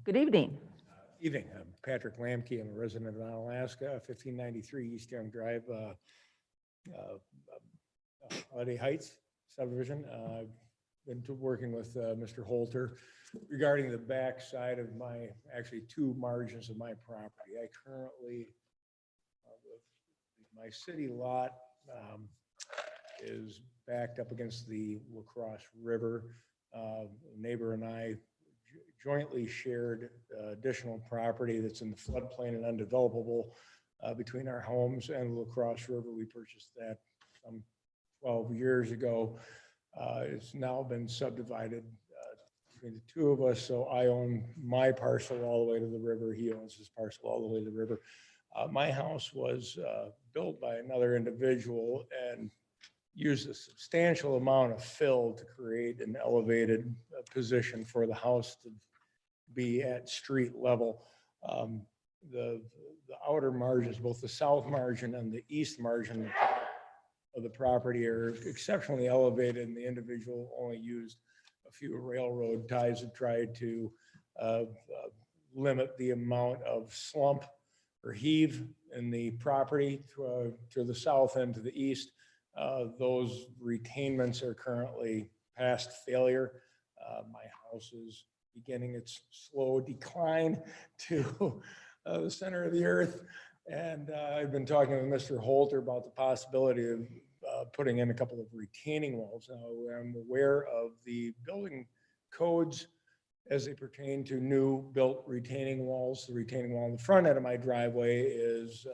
Good evening. Evening. I'm Patrick Lamke. I'm a resident of Onalaska, 1593 East Young Drive, Holiday Heights subdivision. I've been working with Mr. Holter regarding the back side of my, actually two margins of my property. I currently, my city lot is backed up against the La Crosse River. A neighbor and I jointly shared additional property that's in the floodplain and undevelopable between our homes and the La Crosse River. We purchased that some 12 years ago. It's now been subdivided between the two of us. So I own my parcel all the way to the river. He owns his parcel all the way to the river. My house was built by another individual and used a substantial amount of fill to create an elevated position for the house to be at street level. The outer margins, both the south margin and the east margin of the property are exceptionally elevated, and the individual only used a few railroad ties to try to limit the amount of slump or heave in the property to the south and to the east. Those retainments are currently past failure. My house is beginning its slow decline to the center of the earth. And I've been talking with Mr. Holter about the possibility of putting in a couple of retaining walls. Now, I'm aware of the building codes as they pertain to new built retaining walls. The retaining wall in the front end of my driveway is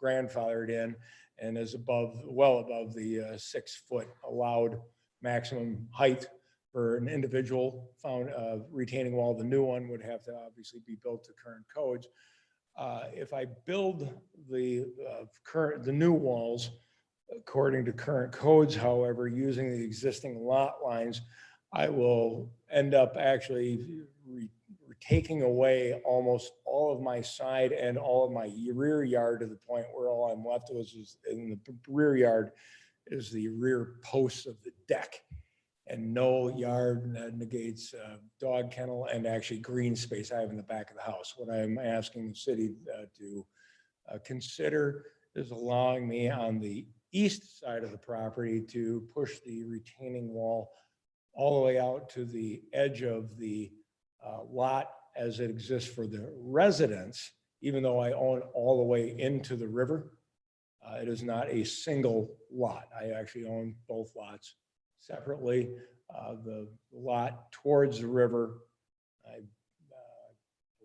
grandfathered in and is well above the 6-foot allowed maximum height for an individual retaining wall. The new one would have to obviously be built to current codes. If I build the new walls according to current codes, however, using the existing lot lines, I will end up actually taking away almost all of my side and all of my rear yard, to the point where all I'm left with is in the rear yard is the rear posts of the deck. And no yard negates dog kennel and actually green space I have in the back of the house. What I'm asking the city to consider is allowing me on the east side of the property to push the retaining wall all the way out to the edge of the lot as it exists for the residents, even though I own all the way into the river. It is not a single lot. I actually own both lots separately. The lot towards the river, I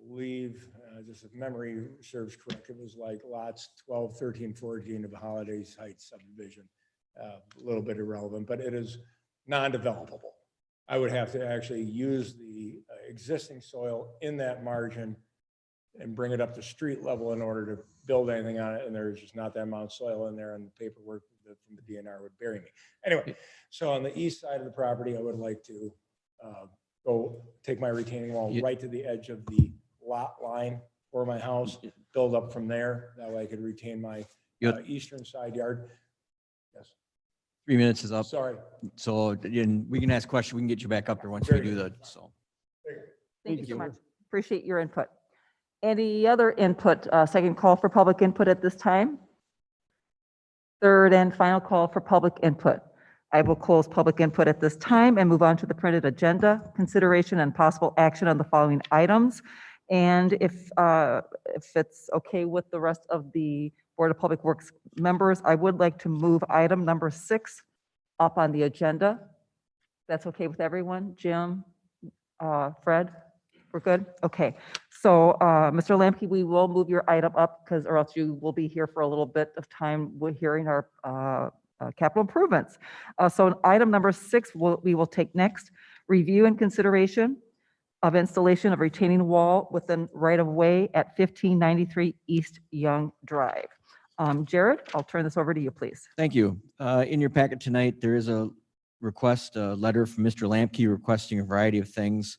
believe, just if memory serves correct, it was like lots 12, 13, 14 of the Holiday Heights subdivision. A little bit irrelevant, but it is non-developable. I would have to actually use the existing soil in that margin and bring it up to street level in order to build anything on it. And there's just not that amount of soil in there, and the paperwork from the DNR would bury me. Anyway, so on the east side of the property, I would like to go take my retaining wall right to the edge of the lot line for my house, build up from there. That way I could retain my eastern side yard. Yes. 3 minutes is up. Sorry. So we can ask questions. We can get you back up there once we do that. So Thank you so much. Appreciate your input. Any other input? Second call for public input at this time. Third and final call for public input. I will close public input at this time and move on to the printed agenda. Consideration and possible action on the following items. And if it's okay with the rest of the Board of Public Works members, I would like to move item number 6 up on the agenda. That's okay with everyone? Jim, Fred, we're good? Okay. So Mr. Lamke, we will move your item up or else you will be here for a little bit of time with hearing our capital improvements. So item number 6 we will take next. Review and consideration of installation of retaining wall within right-of-way at 1593 East Young Drive. Jared, I'll turn this over to you, please. thank you. In your packet tonight, there is a letter from Mr. Lamke requesting a variety of things.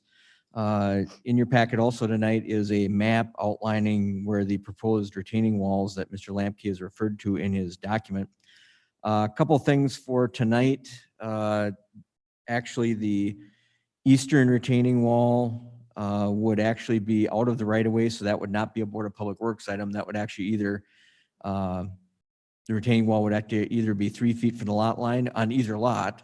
In your packet also tonight is a map outlining where the proposed retaining walls that Mr. Lamke has referred to in his document. A couple things for tonight. Actually, the eastern retaining wall would actually be out of the right of way. So that would not be a Board of Public Works item. That would actually either, the retaining wall would actually either be 3 feet from the lot line on either lot,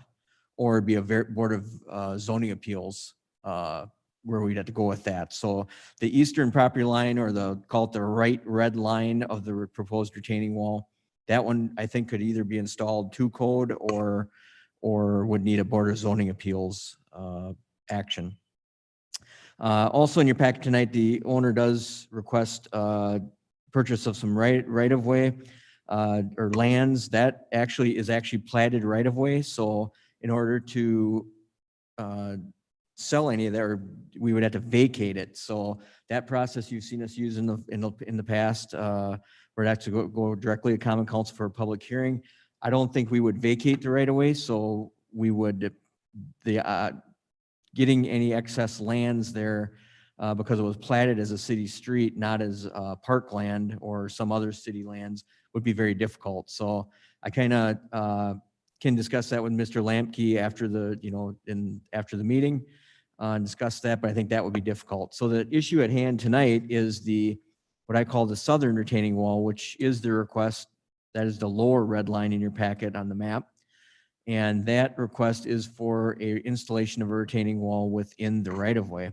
or be a Board of Zoning Appeals, where we'd have to go with that. So the eastern property line, or call it the right red line of the proposed retaining wall, that one I think could either be installed to code or would need a Board of Zoning Appeals action. Also in your packet tonight, the owner does request purchase of some right of way or lands that is actually platted right of way. So in order to sell any of that, or we would have to vacate it. So that process you've seen us use in the past, where it actually go directly to Common Council for a public hearing. I don't think we would vacate the right of way. So we would getting any excess lands there because it was platted as a city street, not as parkland or some other city lands, would be very difficult. So I kind of can discuss that with Mr. Lampke after the meeting, and discuss that, but I think that would be difficult. So the issue at hand tonight is what I call the southern retaining wall, which is the request. That is the lower red line in your packet on the map. And that request is for a installation of a retaining wall within the right of way.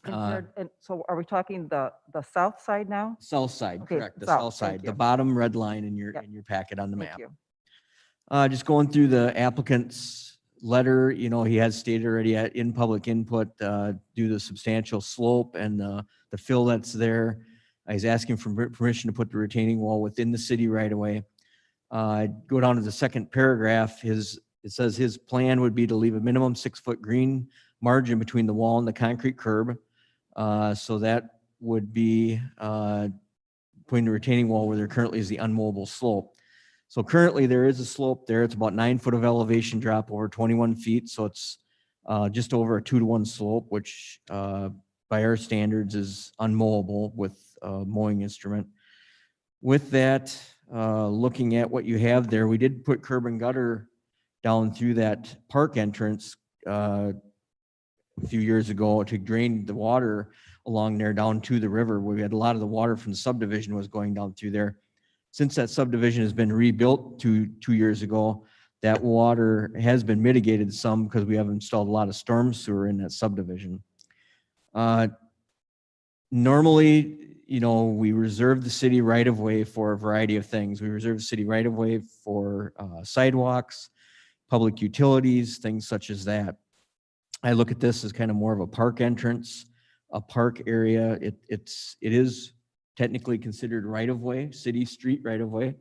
And so are we talking the south side now? South side, Okay, correct, the south, south thank side, you. the bottom red line in your Yep. packet on the Thank map. you. Just going through the applicant's letter, he has stated already in public input, due to the substantial slope and the fill that's there, he's asking for permission to put the retaining wall within the city right away. Go down to the second paragraph, it says his plan would be to leave a minimum 6-foot green margin between the wall and the concrete curb. So that would be putting the retaining wall where there currently is the unmowable slope. So currently there is a slope there. It's about 9 foot of elevation drop over 21 feet. So it's just over a 2-to-1 slope, which by our standards is unmowable with a mowing instrument. With that, looking at what you have there, we did put curb and gutter down through that park entrance a few years ago to drain the water along there down to the river. We had a lot of the water from the subdivision was going down through there. Since that subdivision has been rebuilt 2 years ago, that water has been mitigated some because we have installed a lot of storm sewer in that subdivision. Normally, we reserve the city right of way for a variety of things. We reserve the city right of way for sidewalks, public utilities, things such as that. I look at this as kind of more of a park entrance, a park area. It is technically considered right of way, city street right of way,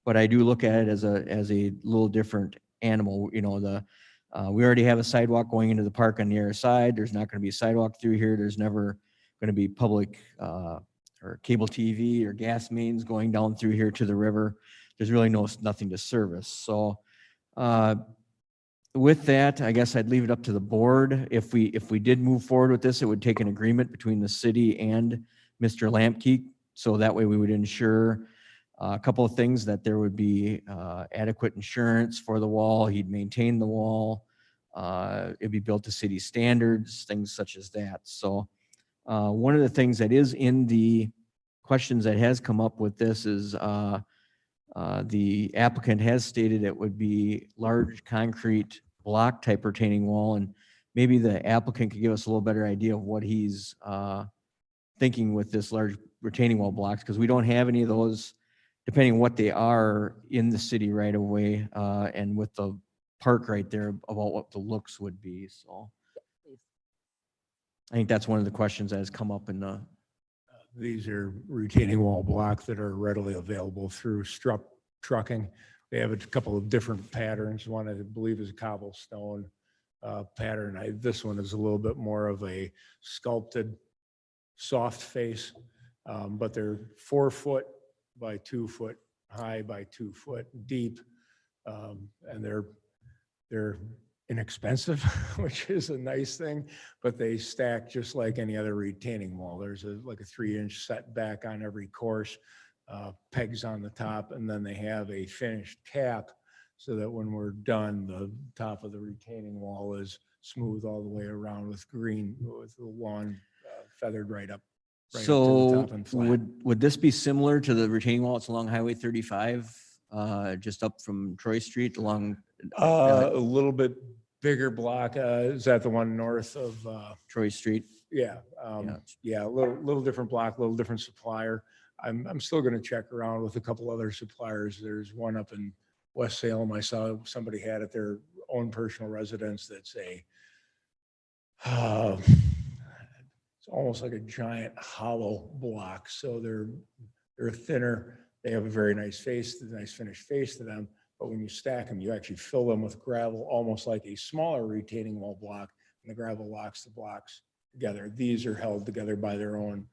but I do look at it as a little different animal. We already have a sidewalk going into the park on the other side. There's not going to be a sidewalk through here. There's never going to be public or cable TV or gas mains going down through here to the river. There's really nothing to service. So with that, I guess I'd leave it up to the board. If we did move forward with this, it would take an agreement between the city and Mr. Lampke. So that way we would ensure a couple of things, that there would be adequate insurance for the wall. He'd maintain the wall. It'd be built to city standards, things such as that. So one of the things that is in the questions that has come up with this is the applicant has stated it would be large concrete block type retaining wall, and maybe the applicant could give us a little better idea of what he's thinking with this large retaining wall blocks, because we don't have any of those, depending on what they are, in the city right away, and with the park right there about what the looks would be. So I think that's one of the questions that has come up in the. These are retaining wall blocks that are readily available through Struck Trucking. They have a couple of different patterns. One I believe is a cobblestone pattern. This one is a little bit more of a sculpted soft face, but they're 4 foot by 2 foot high by 2 foot deep, and they're inexpensive, which is a nice thing, but they stack just like any other retaining wall. There's like a 3-inch setback on every course, pegs on the top, and then they have a finished cap so that when we're done, the top of the retaining wall is smooth all the way around with green, with the lawn feathered right up to the So top and flat. would this be similar to the retaining wall? It's along Highway 35, just up from Troy Street along A little bit bigger block. Is that the one north of, Troy Street? yeah. Yeah. Yeah, a little different block, a little different supplier. I'm still going to check around with a couple other suppliers. There's one up in West Salem. I saw somebody had at their own personal residence that's it's almost like a giant hollow block. So they're thinner. They have a very nice face, a nice finished face to them. But when you stack them, you actually fill them with gravel, almost like a smaller retaining wall block, and the gravel locks the blocks together. These are held together by their own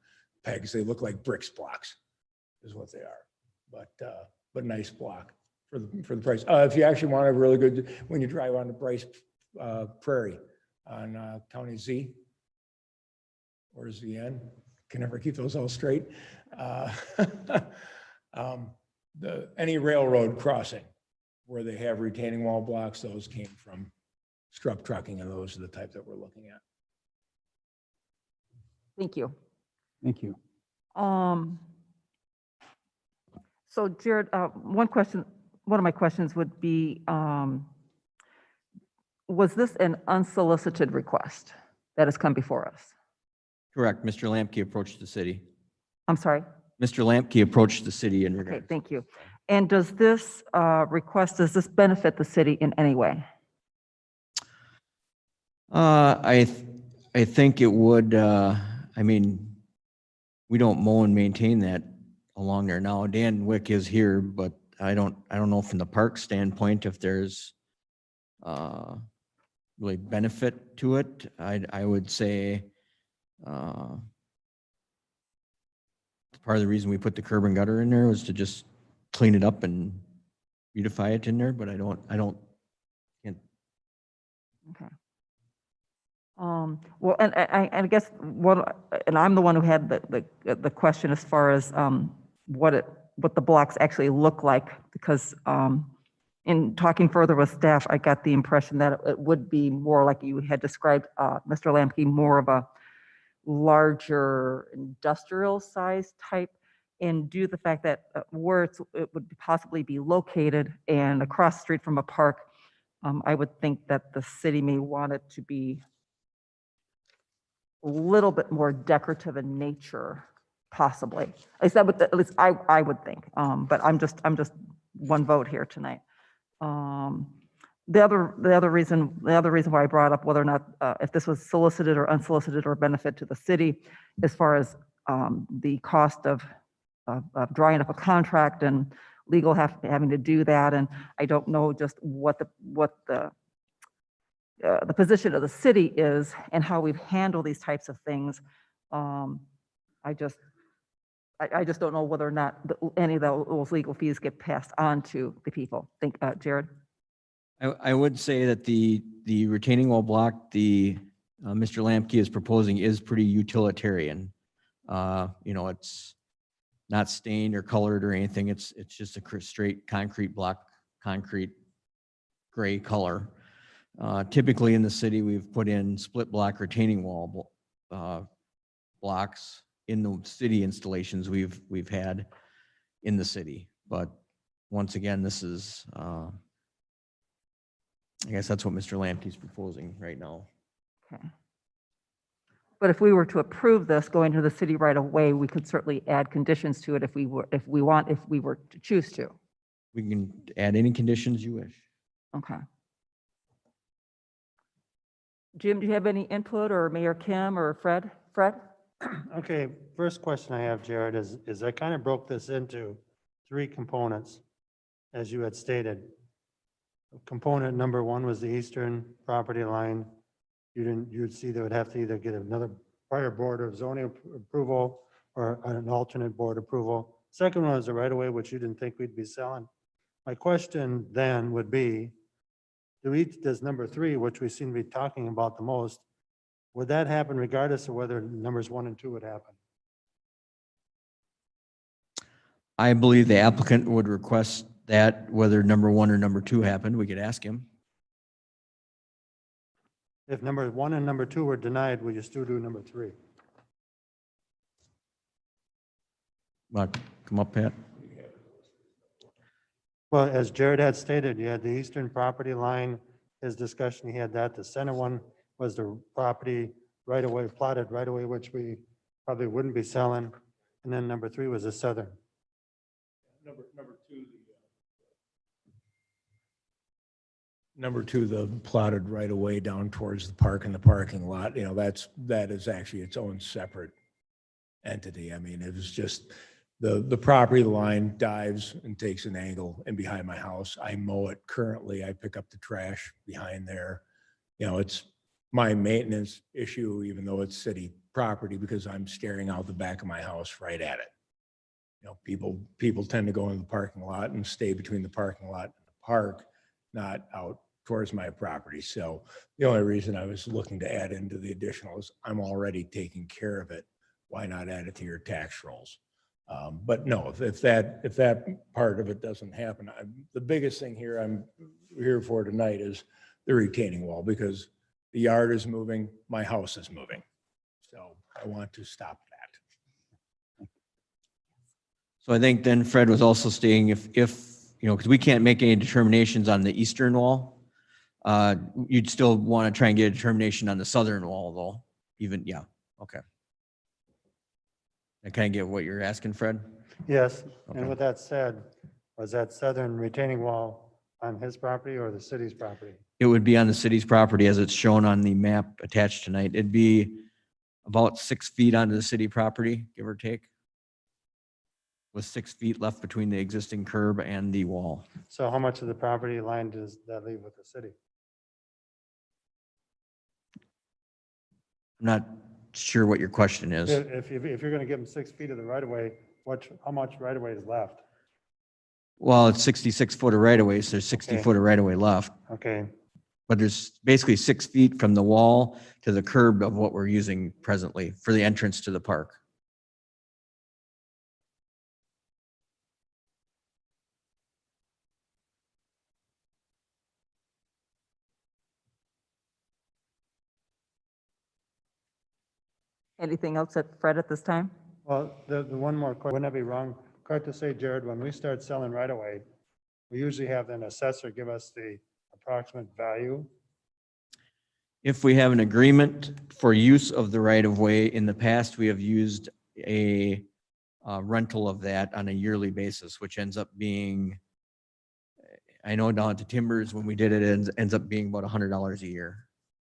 pegs. They look like bricks blocks is what they are, but nice block for the price. If you actually want a really good, when you drive on the Bryce Prairie on County Z, or ZN, can never keep those all straight. Any railroad crossing where they have retaining wall blocks, those came from Strupp Trucking, and those are the type that we're looking at. Thank you. Thank you. So Jared, one of my questions would be, was this an unsolicited request that has come before us? Correct. Mr. Lamke approached the city. I'm sorry. Mr. Lamke approached the city in Okay, regard. thank you. And does this does this benefit the city in any way? I think it would, I mean, we don't mow and maintain that along there now. Dan Wick is here, but I don't know from the park standpoint if there's really benefit to it. I would say part of the reason we put the curb and gutter in there was to just clean it up and beautify it in there, but I don't. Okay. Well, and I guess and I'm the one who had the question as far as what the blocks actually look like, because in talking further with staff, I got the impression that it would be more like you had described, Mr. Lamke, more of a larger industrial size type, and due to the fact that where it would possibly be located and across the street from a park, I would think that the city may want it to be a little bit more decorative in nature, possibly. At least I would think. But I'm just one vote here tonight. The other reason why I brought up whether or not if this was solicited or unsolicited or benefit to the city, as far as the cost of drawing up a contract and legal having to do that, and I don't know just what the position of the city is and how we've handled these types of things. I just don't know whether or not any of those legal fees get passed on to the people. Jared? I would say that the retaining wall block, Mr. Lamke is proposing is pretty utilitarian. It's not stained or colored or anything. It's just a straight concrete block, concrete gray color. Typically in the city, we've put in split block retaining wall blocks in the city installations we've had in the city. But once again, this is, I guess that's what Mr. Lamke is proposing right now. Okay. But if we were to approve this going to the city right away, we could certainly add conditions to it if we were to choose to. We can add any conditions you wish. Okay. Jim, do you have any input, or Mayor Kim or Fred? Okay, first question I have, Jared, is I kind of broke this into 3 components, as you had stated. Component number 1 was the eastern property line. You'd see they would have to either get another prior board of zoning approval or an alternate board approval. Second one was the right of way, which you didn't think we'd be selling. My question then would be, does number 3, which we seem to be talking about the most, would that happen regardless of whether numbers 1 and 2 would happen? I believe the applicant would request that whether number 1 or number 2 happened, we could ask him. If number 1 and number 2 were denied, would you still do number 3? Come up, Pat. Well, as Jared had stated, you had the eastern property line, his discussion, he had that. The center one was the property right away, plotted right away, which we probably wouldn't be selling. And then number 3 was the southern. Number two, the plotted right away down towards the park and the parking lot, you know, that is actually its own separate entity. I mean, it was just, the property line dives and takes an angle in behind my house. I mow it currently. I pick up the trash behind there. You know, it's my maintenance issue, even though it's city property, because I'm staring out the back of my house right at it. You know, people tend to go in the parking lot and stay between the parking lot and the park, not out towards my property. So the only reason I was looking to add into the additional is I'm already taking care of it. Why not add it to your tax rolls? But no, if that part of it doesn't happen, the biggest thing here I'm here for tonight is the retaining wall, because the yard is moving, my house is moving. So I want to stop that. So I think then Fred was also stating if, you know, because we can't make any determinations on the eastern wall, you'd still want to try and get a determination on the southern wall though, even, yeah, okay. I kind of get what you're asking, Fred? Yes, Okay. and with that said, was that southern retaining wall on his property or the city's property? It would be on the city's property as it's shown on the map attached tonight. It'd be about 6 feet onto the city property, give or take, with 6 feet left between the existing curb and the wall. So how much of the property line does that leave with the city? I'm not sure what your question is. If you're going to give them 6 feet of the right of way, how much right of way is left? Well, it's 66 foot of right of way, so there's 60 Okay. foot of right of way left. Okay, But there's basically 6 feet from the wall to the curb of what we're using presently for the entrance to the park. Anything else at Fred at this time? well, the one more, wouldn't that be wrong? Correct to say, Jared, when we start selling right away, we usually have an assessor give us the approximate value. If we have an agreement for use of the right of way, in the past, we have used a rental of that on a yearly basis, which ends up being, I know down at the Timbers, when we did it, it ends up being about $100 a year,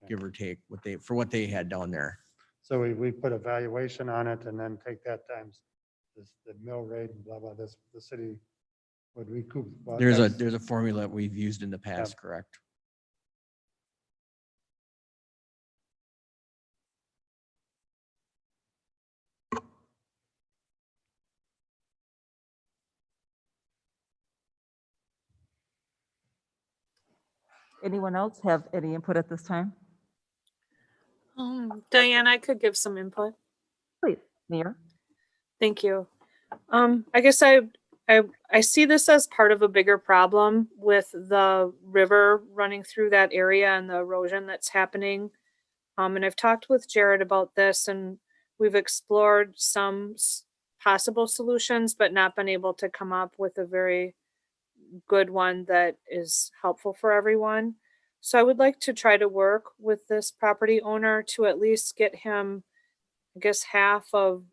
give or take, for what they had down there. So we put a valuation on it and then take that times the mill rate and blah, blah, the city would recoup. well, There's that's- a formula we've used in the past, correct? Anyone else have any input at this time? Diane, I could give some input. Please, Mayor. Thank you. I guess I see this as part of a bigger problem with the river running through that area and the erosion that's happening. And I've talked with Jared about this, and we've explored some possible solutions, but not been able to come up with a very good one that is helpful for everyone. So I would like to try to work with this property owner to at least get him, I guess, half of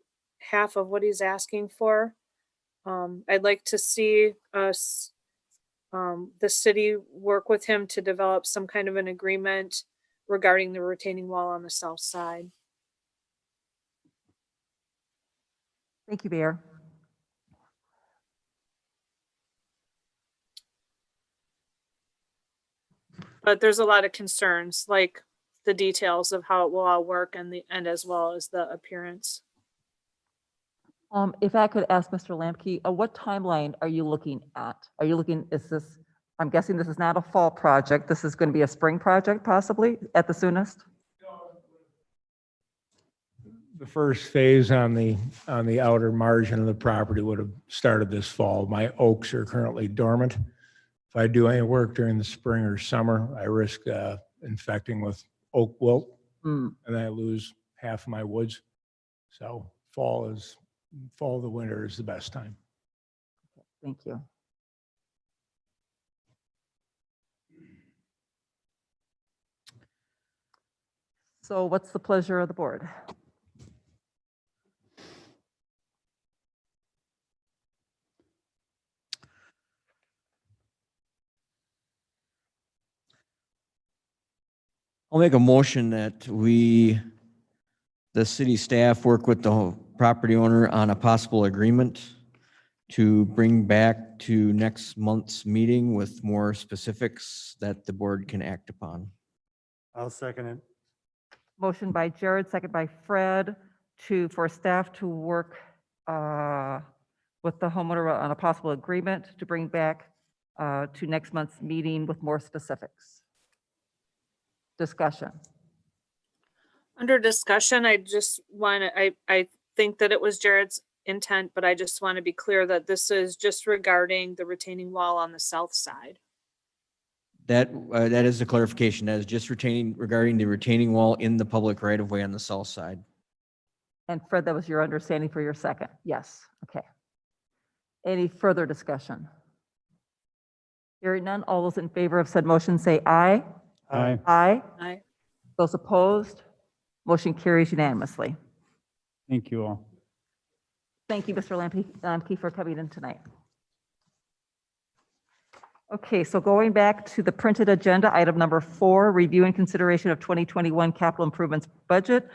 what he's asking for. I'd like to see us, the city, work with him to develop some kind of an agreement regarding the retaining wall on the south side. Thank you, Mayor. But there's a lot of concerns, like the details of how it will all work and as well as the appearance. If I could ask Mr. Lamke, what timeline are you looking at? Are you looking, I'm guessing this is not a fall project. This is going to be a spring project possibly at the soonest? The first phase on the outer margin of the property would have started this fall. My oaks are currently dormant. If I do any work during the spring or summer, I risk infecting with oak wilt, Hmm, and then I lose half of my woods. So fall, the winter is the best time. thank you. So what's the pleasure of the board? I'll make a motion that the city staff work with the property owner on a possible agreement to bring back to next month's meeting with more specifics that the board can act upon. I'll second it. Motion by Jared, second by Fred, for staff to work with the homeowner on a possible agreement to bring back to next month's meeting with more specifics. Discussion. Under discussion, I just want to, I think that it was Jared's intent, but I just want to be clear that this is just regarding the retaining wall on the south side. That is the clarification. That is just regarding the retaining wall in the public right of way on the south side. And Fred, that was your understanding for your second? Yes, okay. Any further discussion? Hearing none, all those in favor of said motion say aye. Aye. Aye. Those opposed? Motion carries unanimously. Thank you all. Thank you, Mr. Lamke, for coming in tonight. Okay, so going back to the printed agenda, item number 4, review and consideration of 2021 capital improvements budget.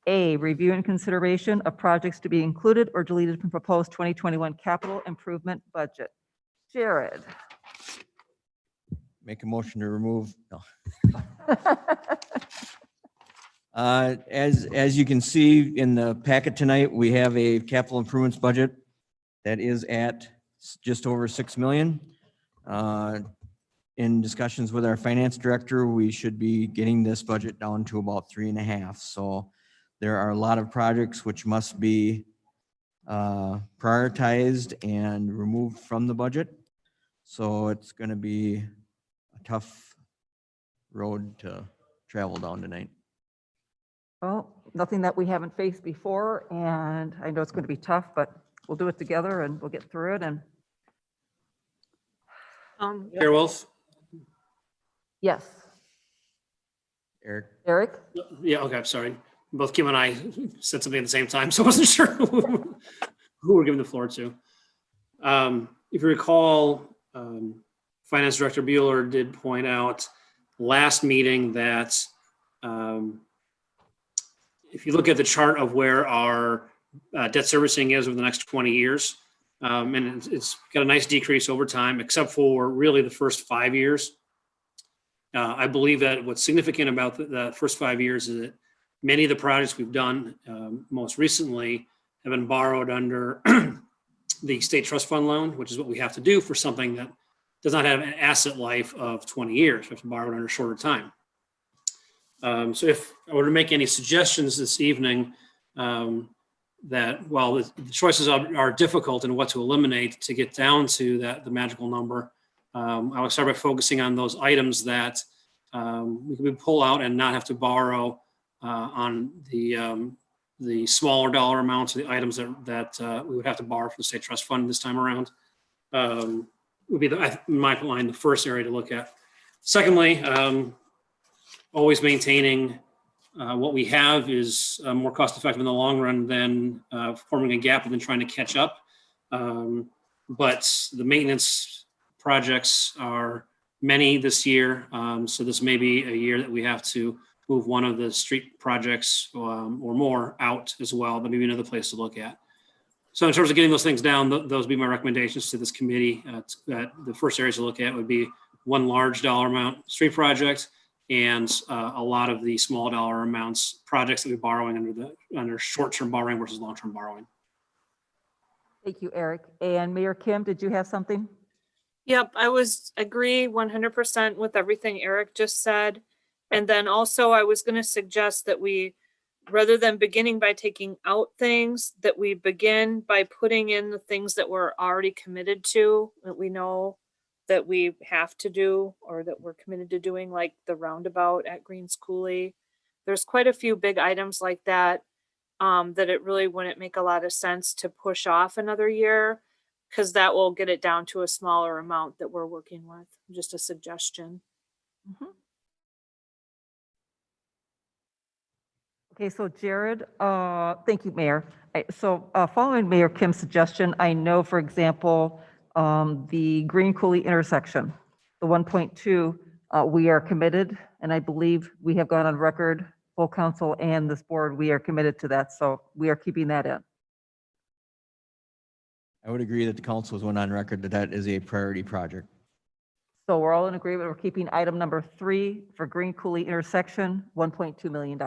A, review and consideration of projects to be included or deleted from proposed 2021 capital improvement budget. Jared. Make a motion to remove. No. As you can see in the packet tonight, we have a capital improvements budget that is at just over 6 million. In discussions with our finance director, we should be getting this budget down to about 3.5. So there are a lot of projects which must be prioritized and removed from the budget. So it's going to be a tough road to travel down tonight. Well, nothing that we haven't faced before, and I know it's going to be tough, but we'll do it together and we'll get through it. And Chair Wolf? yes, Eric? Eric? Yeah, okay, I'm sorry. Both Kim and I said something at the same time, so I wasn't sure who we're giving the floor to. If you recall, Finance Director Bueller did point out last meeting that if you look at the chart of where our debt servicing is over the next 20 years, and it's got a nice decrease over time, except for really the first 5 years. I believe that what's significant about the first 5 years is that many of the projects we've done most recently have been borrowed under the state trust fund loan, which is what we have to do for something that does not have an asset life of 20 years. We have to borrow it under a shorter time. So if I were to make any suggestions this evening, that while the choices are difficult in what to eliminate to get down to the magical number, I would start by focusing on those items that we can pull out and not have to borrow on the smaller dollar amounts of the items that we would have to borrow from the state trust fund this time around. Would be, in my mind, the first area to look at. Secondly, always maintaining what we have is more cost effective in the long run than forming a gap and then trying to catch up. But the maintenance projects are many this year. So this may be a year that we have to move one of the street projects or more out as well. That may be another place to look at. So in terms of getting those things down, those would be my recommendations to this committee. That the first areas to look at would be one large dollar amount street project and a lot of the small dollar amounts projects that we're borrowing under short-term borrowing versus long-term borrowing. Thank you, Eric. And Mayor Kim, did you have something? Yep, I agree 100% with everything Eric just said. And then also I was going to suggest that we, rather than beginning by taking out things, that we begin by putting in the things that we're already committed to, that we know that we have to do or that we're committed to doing, like the roundabout at Greens Coulee. There's quite a few big items like that, that it really wouldn't make a lot of sense to push off another year, because that will get it down to a smaller amount that we're working with. Just a suggestion. Mhm. Okay, so Jared, thank you, Mayor. So following Mayor Kim's suggestion, I know, for example, the Green Coulee intersection, the 1.2, we are committed, and I believe we have gone on record, full council and this board, we are committed to that, so we are keeping that in. I would agree that the council has went on record that that is a priority project. So we're all in agreement, we're keeping item number 3 for Green Coulee intersection, $1.2 million.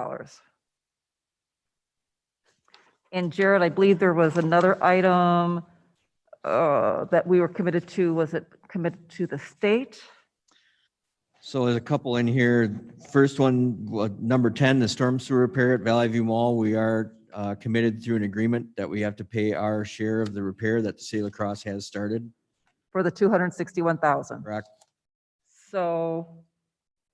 And Jared, I believe there was another item that we were committed to. Was it committed to the state? So there's a couple in here. First one, number 10, the storm sewer repair at Valley View Mall. We are committed through an agreement that we have to pay our share of the repair that the city of La Crosse has started. For the 261,000. Correct. So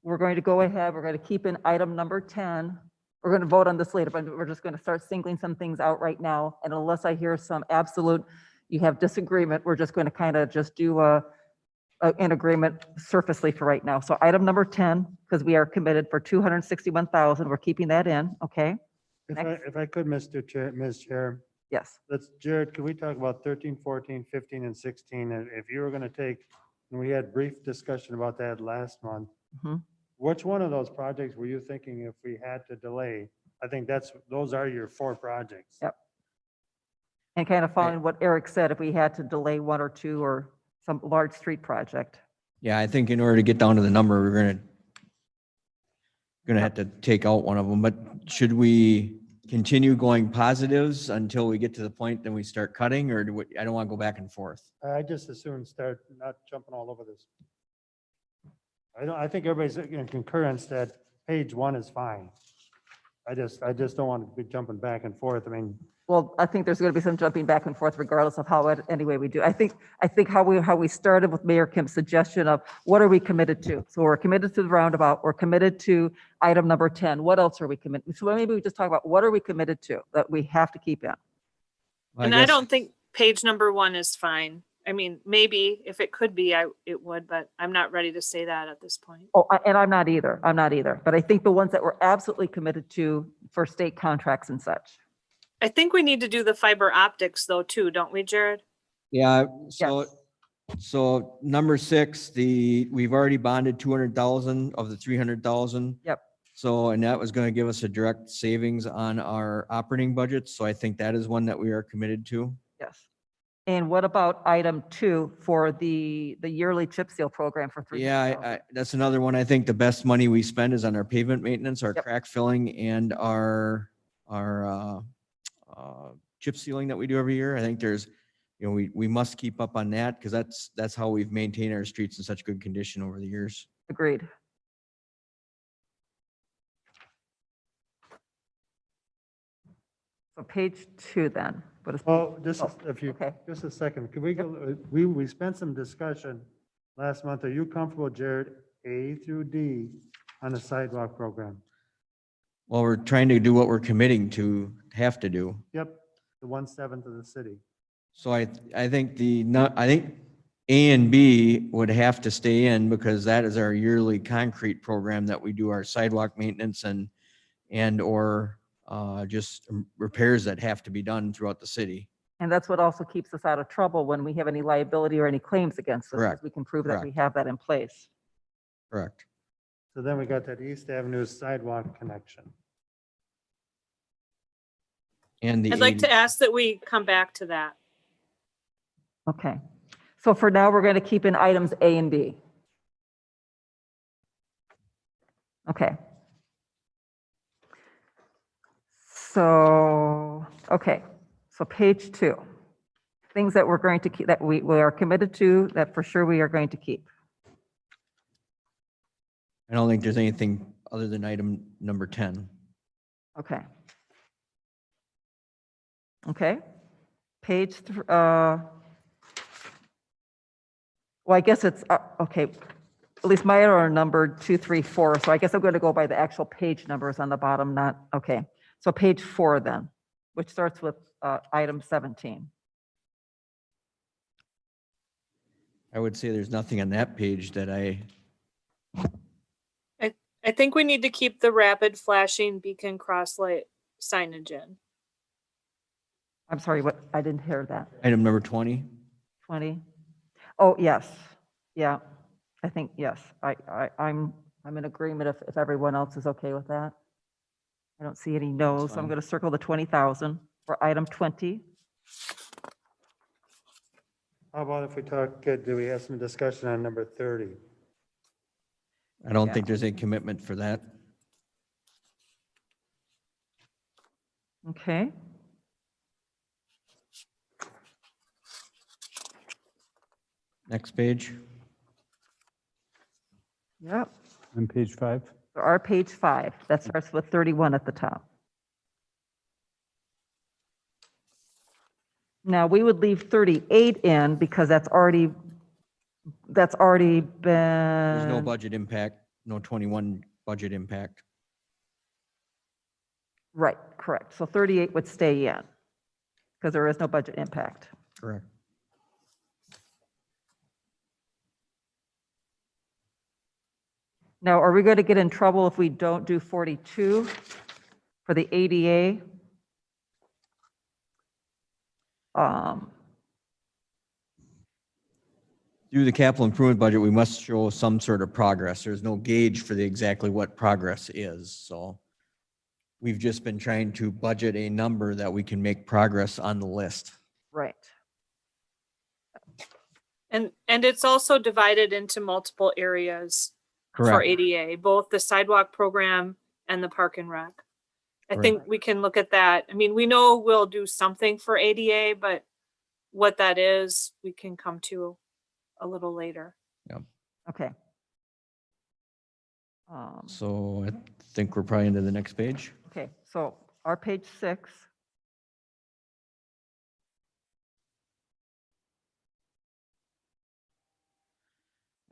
we're going to go ahead, we're going to keep in item number 10. We're going to vote on this later, but we're just going to start singling some things out right now. And unless I hear some absolute, you have disagreement, we're just going to kind of just do an agreement surfacely for right now. So item number 10, because we are committed for 261,000, we're keeping that in, okay? Next. If I could, Mr. Chair, Ms. Chair, Yes. Jared, could we talk about 13, 14, 15, and 16? And if you were going to take, and we had brief discussion about that last month, Mhm. which one of those projects were you thinking if we had to delay? I think those are your 4 projects. Yep. And kind of following what Eric said, if we had to delay 1 or 2 or some large street project. Yeah, I think in order to get down to the number, we're gonna have to take out one of them, but should we continue going positives until we get to the point then we start cutting, or I don't want to go back and forth. I just as soon start not jumping all over this. I think everybody's in concurrence that page 1 is fine. I just don't want to be jumping back and forth. I mean, Well, I think there's going to be some jumping back and forth regardless of how, anyway we do. I think how we started with Mayor Kim's suggestion of what are we committed to? So we're committed to the roundabout, we're committed to item number 10. What else are we committed? So maybe we just talk about what are we committed to that we have to keep in? And I don't think page number 1 is fine. I mean, maybe if it could be, it would, but I'm not ready to say that at this point. Oh, and I'm not either. But I think the ones that we're absolutely committed to for state contracts and such. I think we need to do the fiber optics though, too, don't we, Jared? Yeah, Yes. so number 6, we've already bonded 200,000 of the 300,000. Yep. So, and that was going to give us a direct savings on our operating budget. So I think that is one that we are committed to. Yes. And what about item 2 for the yearly chip seal program for 3? Yeah, that's another one. I think the best money we spend is on our pavement maintenance, our Yep. crack filling, and our chip sealing that we do every year. I think there's, we must keep up on that because that's how we've maintained our streets in such good condition over the years. Agreed. So page 2 then. What is? well, just Oh, if you, okay. just a second, could we go, we spent some discussion last month. Are you comfortable, Jared, A through D on the sidewalk program? Well, we're trying to do what we're committing to have to do. Yep, the 1/7 of the city. So I think I think A and B would have to stay in because that is our yearly concrete program that we do our sidewalk maintenance and/or just repairs that have to be done throughout the city. And that's what also keeps us out of trouble when we have any liability or any claims against us. 'Cause Correct. we can prove that we Correct. have that in place. Correct. So then we got that East Avenue sidewalk connection. And the I'd like to A- ask that we come back to that. Okay. So for now, we're going to keep in items A and B. Okay. So, okay. So page 2. Things that we're going to keep, that we are committed to, that for sure we are going to keep. I don't think there's anything other than item number 10. Okay. Okay. Page, Well, I guess it's, okay, at least mine are numbered 2, 3, 4, so I guess I'm going to go by the actual page numbers on the bottom, not, okay. So page 4 then, which starts with item 17. I would say there's nothing on that page that I think we need to keep the rapid flashing beacon crosslight signage in. I'm sorry, what, I didn't hear that. item number 20. 20? Oh, yes, yeah, I think, yes, I'm in agreement if everyone else is okay with that. I don't see any no's, so I'm fine. going to circle the 20,000 for item 20. How about if we talk, do we have some discussion on number 30? I don't Yeah. think there's any commitment for that. Okay, Next page. yep. On page 5. So our page 5, that starts with 31 at the top. Now, we would leave 38 in because that's already been. There's no budget impact, no 21 budget impact. Right, correct. So 38 would stay in because there is no budget impact. Correct. Now, are we going to get in trouble if we don't do 42 for the ADA? Through the capital improvement budget, we must show some sort of progress. There's no gauge for the exactly what progress is, so we've just been trying to budget a number that we can make progress on the list. Right, And it's also divided into multiple areas for Correct. ADA, both the sidewalk program and the park and rec. I think we can look at that. I mean, we know we'll do something for ADA, but what that is, we can come to a little later. okay. So I think we're probably into the next page. Okay, so our page 6.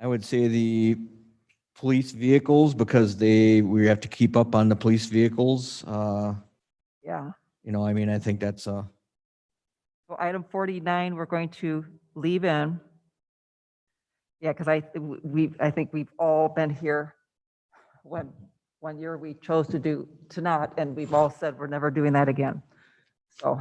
I would say the police vehicles, because we have to keep up on the police vehicles. Yeah. I mean, I think that's So item 49, we're going to leave in. Yeah, because I think we've all been here when one year we chose to not, and we've all said we're never doing that again. So,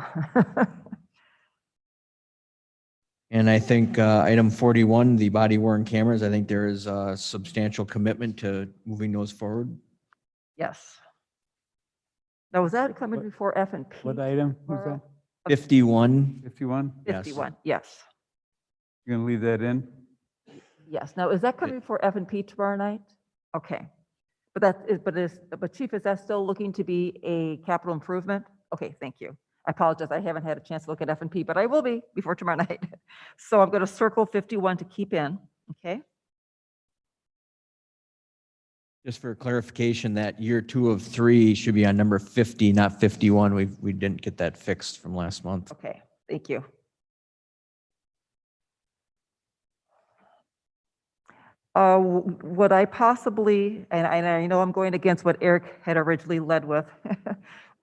And I think item 41, the body worn cameras, I think there is a substantial commitment to moving those forward. yes. Now, was that coming What- before F and P? What item was Laura? that? 51, 51? yes. 51, yes. You're going to leave that in? Yes. Now, is that coming before F and P tomorrow night? Okay. But Chief, is that still looking to be a capital improvement? Okay, thank you. I apologize. I haven't had a chance to look at F and P, but I will be before tomorrow night. So I'm going to circle 51 to keep in, okay? Just for clarification, that year 2 of 3 should be on number 50, not 51. We didn't get that fixed from last month. Okay, thank you. Would I possibly, and I know I'm going against what Eric had originally led with,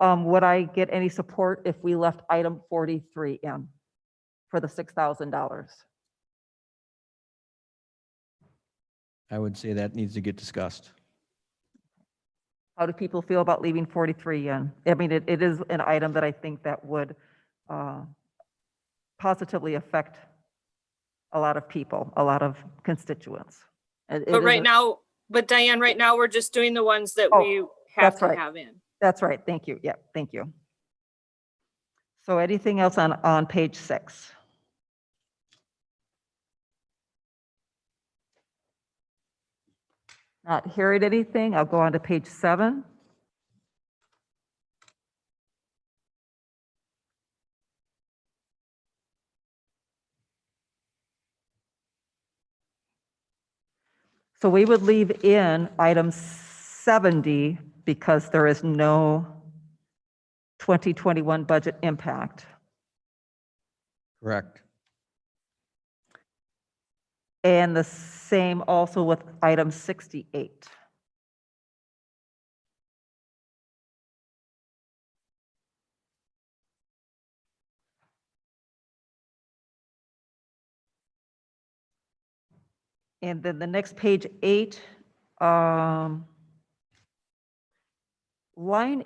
would I get any support if we left item 43 in for the $6,000? I would say that needs to get discussed. How do people feel about leaving 43 in? I mean, it is an item that I think that would positively affect a lot of people, a lot of constituents. But Diane, right now, we're just doing the ones that Oh, we have that's to right. have in. That's right. Thank you. Yeah, thank you. So anything else on page 6? Not hearing anything, I'll go on to page 7. So we would leave in item 70 because there is no 2021 budget impact. Correct. And the same also with item 68. And then the next page 8, line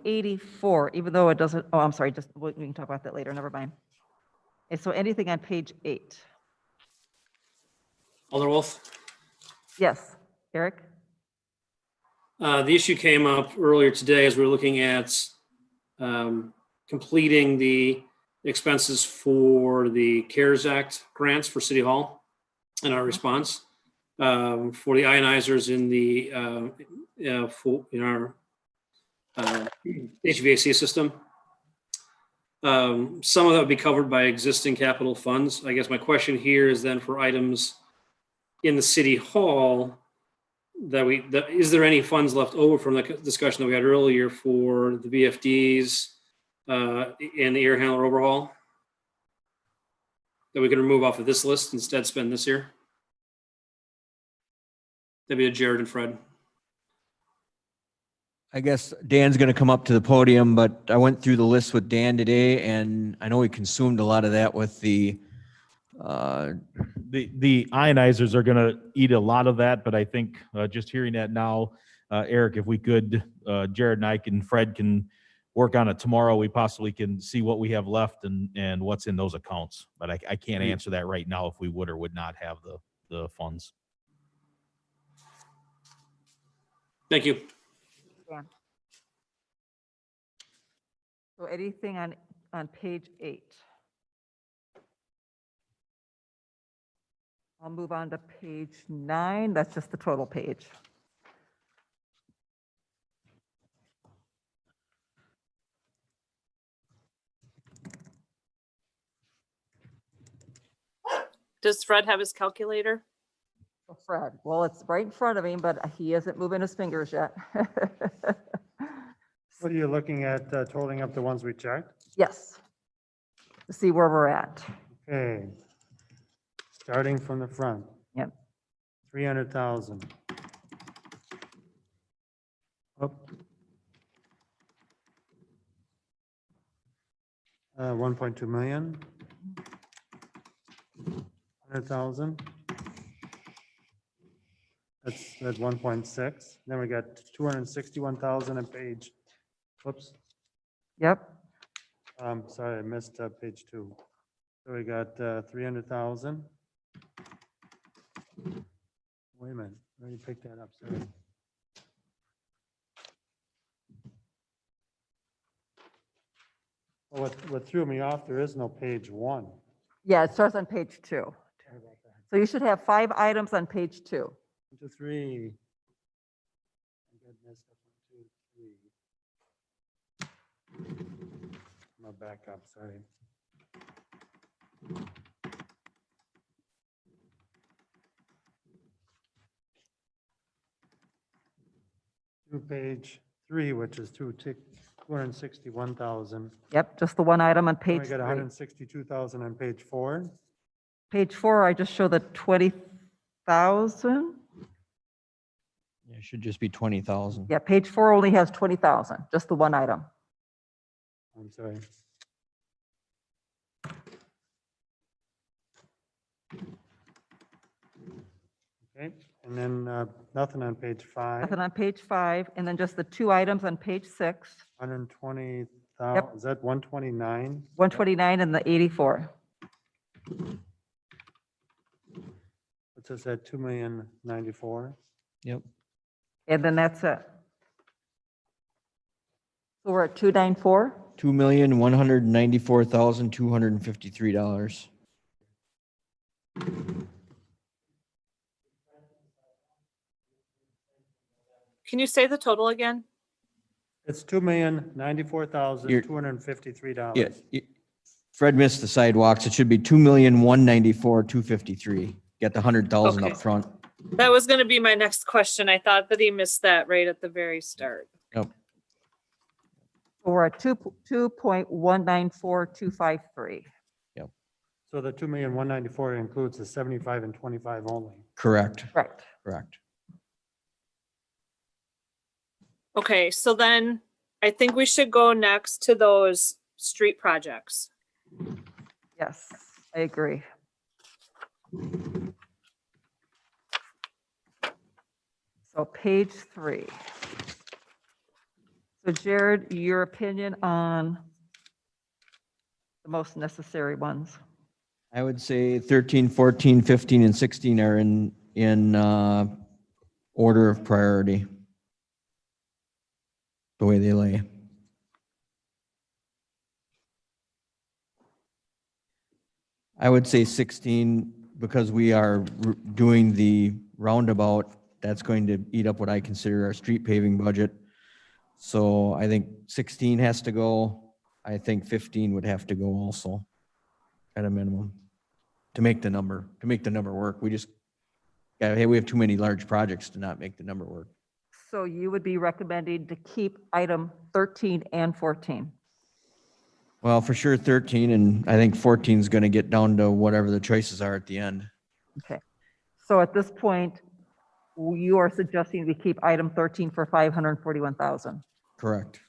84, even though it doesn't, oh, I'm sorry, just, we can talk about that later, never mind. And so anything on page 8? Alder Wolf? Yes, Eric? The issue came up earlier today as we were looking at completing the expenses for the CARES Act grants for City Hall and our response for the ionizers in the in our HVAC system. Some of that would be covered by existing capital funds. I guess my question here is then for items in the City Hall, is there any funds left over from the discussion that we had earlier for the VFDs and the air handler overhaul that we can remove off of this list, instead spend this year? That'd be a Jared and Fred. I guess Dan's going to come up to the podium, but I went through the list with Dan today, and I know he consumed a lot of that with the The ionizers are going to eat a lot of that, but I think just hearing that now, Eric, if we could, Jared and I Fred can work on it tomorrow. We possibly can see what we have left and what's in those accounts. But I can't answer that right now if we would or would not have the funds. Thank you. So anything on page 8? I'll move on to page 9. That's just the total page. Does Fred have his calculator? Oh, Fred, well, it's right in front of him, but he isn't moving his fingers yet. What are you looking at, totaling up the ones we checked? Yes. To see where we're at. Okay. Starting from the front. Yep. 300,000. Up. 1.2 million. 100,000. That's at 1.6. Then we got 261,000 on page, whoops, Yep. sorry, I missed page 2. So we got 300,000. Wait a minute, I already picked that up, sorry. Well, what threw me off, there is no page 1. Yeah, it starts on page 2. Sorry about that. So you should have 5 items on page 2. 1, 2, 3. I got messed up. 1, 2, 3. I'm gonna back up, sorry. To page 3, which is 261,000. Yep, just the one item on Then page we got 3. 162,000 on page 4. Page 4, I just show the 20,000. it should just be 20,000. Yeah, page 4 only has 20,000, just the one item. I'm sorry. Okay, and then nothing on page 5. Nothing on page 5, and then just the 2 items on page 6, 120,000, is that 129? 129 and the 84. What's this at 2,094,000? Yep. And then that's it. So we're at 294? $2,194,253. Can you say the total again? It's $2,094,253. Yeah, Fred missed the sidewalks. It should be 2,194,253. Get the 100,000 Okay. up front. That was going to be my next question. I thought that he missed that right at the very start. Yep. So we're at 2.194253. So the 2,194 includes the 75 and 25 only. Correct, Correct. correct. Okay, so then I think we should go next to those street projects. Yes, I agree. So page 3. So Jared, your opinion on the most necessary ones? I would say 13, 14, 15, and 16 are in order of priority. The way they lay. I would say 16 because we are doing the roundabout. That's going to eat up what I consider our street paving budget. So I think 16 has to go. I think 15 would have to go also at a minimum to make the number work. We just, yeah, hey, we have too many large projects to not make the number work. So you would be recommending to keep item 13 and 14? Well, for sure 13, and I think 14 is going to get down to whatever the choices are at the end. Okay. So at this point, you are suggesting we keep item 13 for 541,000? Correct.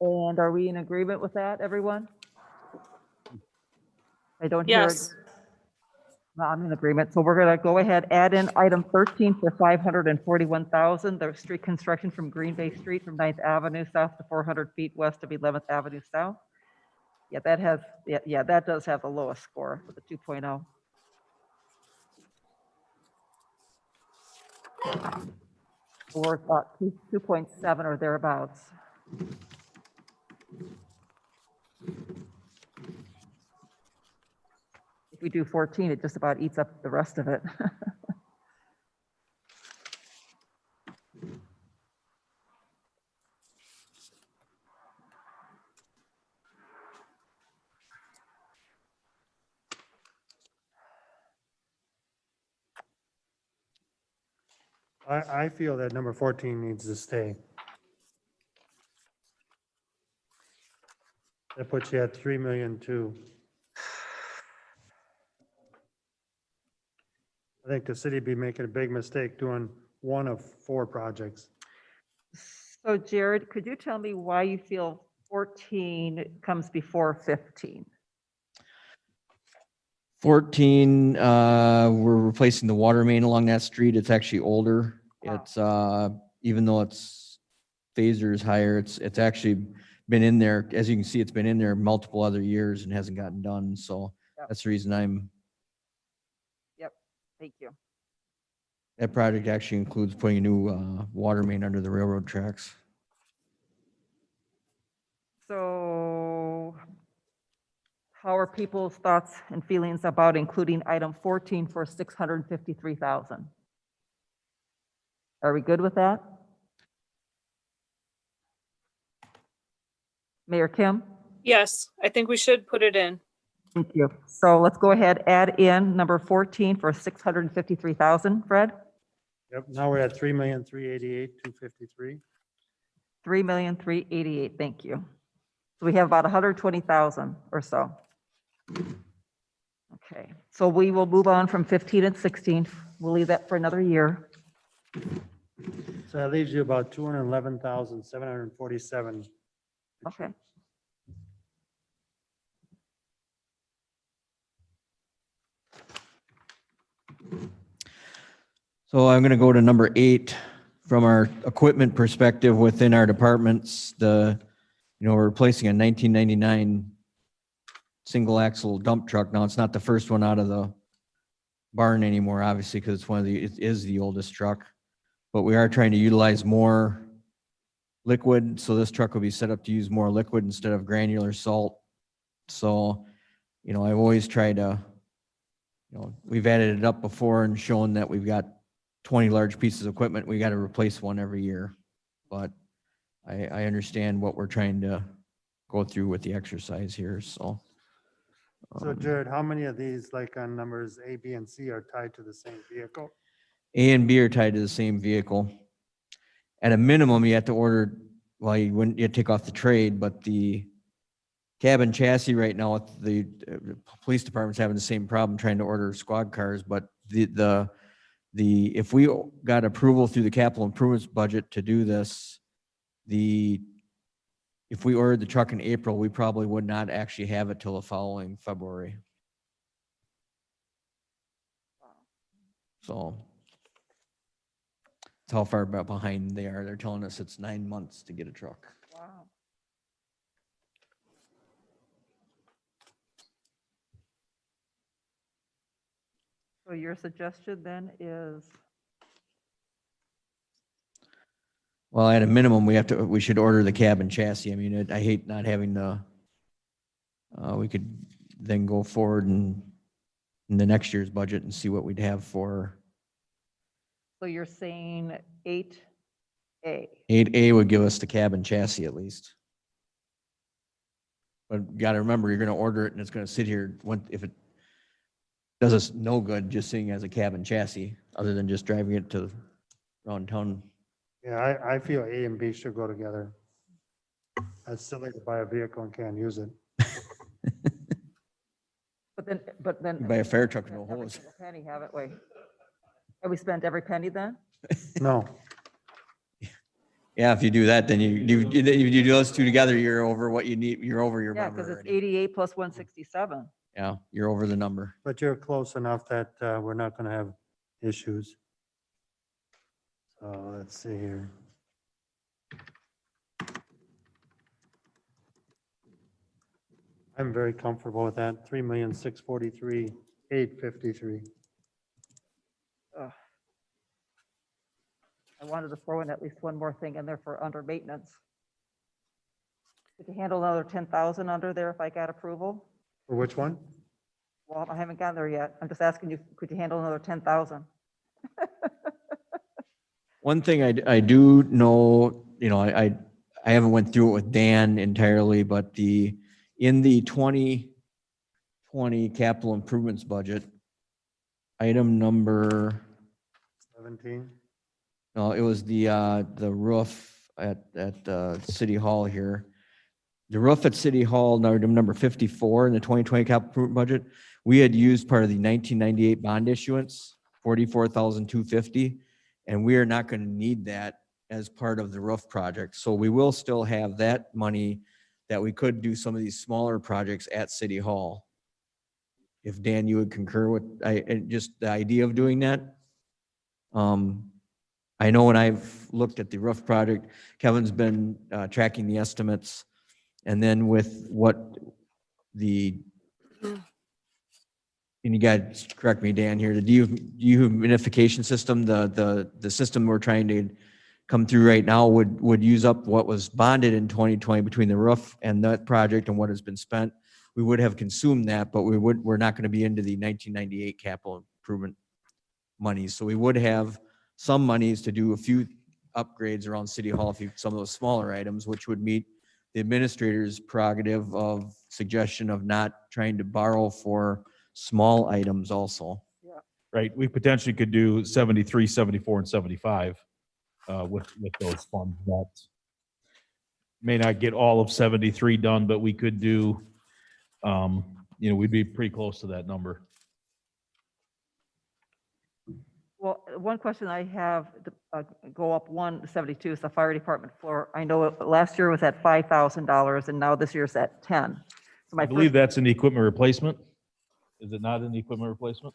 And are we in agreement with that, everyone? I don't hear. Yes. No, I'm in agreement. So we're going to go ahead, add in item 13 for 541,000, the street construction from Green Bay Street from 9th Avenue south to 400 feet west of 11th Avenue south. Yeah, that has, yeah, that does have the lowest score with the 2.0. We're about 2.7 or thereabouts. If we do 14, it just about eats up the rest of it. I feel that number 14 needs to stay. That puts you at 3,000,002. I think the city be making a big mistake doing one of 4 projects. So Jared, could you tell me why you feel 14 comes before 15? 14, we're replacing the water main along that street. It's actually older. Wow. It's, even though it's phaser is higher, it's actually been in there. As you can see, it's been in there multiple other years and hasn't gotten done. So Yep. that's the reason Thank you. that project actually includes putting a new, water main under the railroad tracks. So how are people's thoughts and feelings about including item 14 for 653,000? Are we good with that? Mayor Kim? Yes, I think we should put it in. Thank you. So let's go ahead, add in number 14 for 653,000, Fred? Yep, now we're at 3,388,253. 3,388,000, thank you. So we have about 120,000 or so. Okay, so we will move on from 15 and 16. We'll leave that for another year. So that leaves you about 211,747. Okay. So I'm going to go to number 8 from our equipment perspective within our departments. We're replacing a 1999 single axle dump truck. Now it's not the first one out of the barn anymore, obviously, because it is the oldest truck, but we are trying to utilize more liquid. So this truck will be set up to use more liquid instead of granular salt. So, I've always tried to, we've added it up before and shown that we've got 20 large pieces of equipment. We got to replace one every year. But I understand what we're trying to go through with the exercise here. So, So Jared, how many of these, like on numbers A, B, and C, are tied to the same vehicle? A and B are tied to the same vehicle. At a minimum, you have to order, well, you take off the trade, but the cabin chassis right now, with the police department's having the same problem trying to order squad cars, but if we got approval through the capital improvements budget to do this, if we ordered the truck in April, we probably would not actually have it till the following February. So that's how far behind they are. They're telling us it's 9 months to get a truck. Wow. So your suggestion then is, Well, at a minimum, we should order the cabin chassis. I mean, I hate not having we could then go forward in the next year's budget and see what we'd have for. so you're saying 8A? 8A would give us the cabin chassis at least. But you gotta remember, you're gonna order it and it's gonna sit here, if it does us no good, just sitting as a cabin chassis, other than just driving it to around town. Yeah, I feel A and B should go together. It's silly to buy a vehicle and can't use it. But then. You buy a fire truck with no Every hose. single penny, haven't we? Have we spent every penny then? No, Yeah, if you do that, then you do those two together, you're over what you need, you're over your Yeah, number because it's already. 88 plus 167. Yeah, you're over the number. but you're close enough that we're not gonna have issues. So let's see here. I'm very comfortable with that, 3,643,853. Ugh. I wanted to throw in at least one more thing in there for under maintenance. Could you handle another 10,000 under there if I got approval? For which one? Well, I haven't gotten there yet. I'm just asking you, could you handle another 10,000? One thing I do know, I haven't went through it with Dan entirely, but in the 2020 capital improvements budget, item number, 17? no, it was the roof at City Hall here. The roof at City Hall, item number 54 in the 2020 capital improvement budget, we had used part of the 1998 bond issuance, 44,250, and we are not going to need that as part of the roof project. So we will still have that money that we could do some of these smaller projects at City Hall. If Dan, you would concur with just the idea of doing that. I know when I've looked at the roof project, Kevin's been tracking the estimates. And then with and you guys correct me, Dan, here, the dehumidification system, the system we're trying to come through right now would use up what was bonded in 2020 between the roof and that project and what has been spent. We would have consumed that, but we're not going to be into the 1998 capital improvement monies. So we would have some monies to do a few upgrades around City Hall, some of those smaller items, which would meet the administrator's prerogative of suggestion of not trying to borrow for small items also. Right, we potentially could do 73, 74, and 75 with those funds. That may not get all of 73 done, but we could do, we'd be pretty close to that number. Well, one question I have, go up 172 is the fire department floor. I know last year was at $5,000 and now this year's at 10. So I believe that's in the equipment replacement. Is it not in the equipment replacement?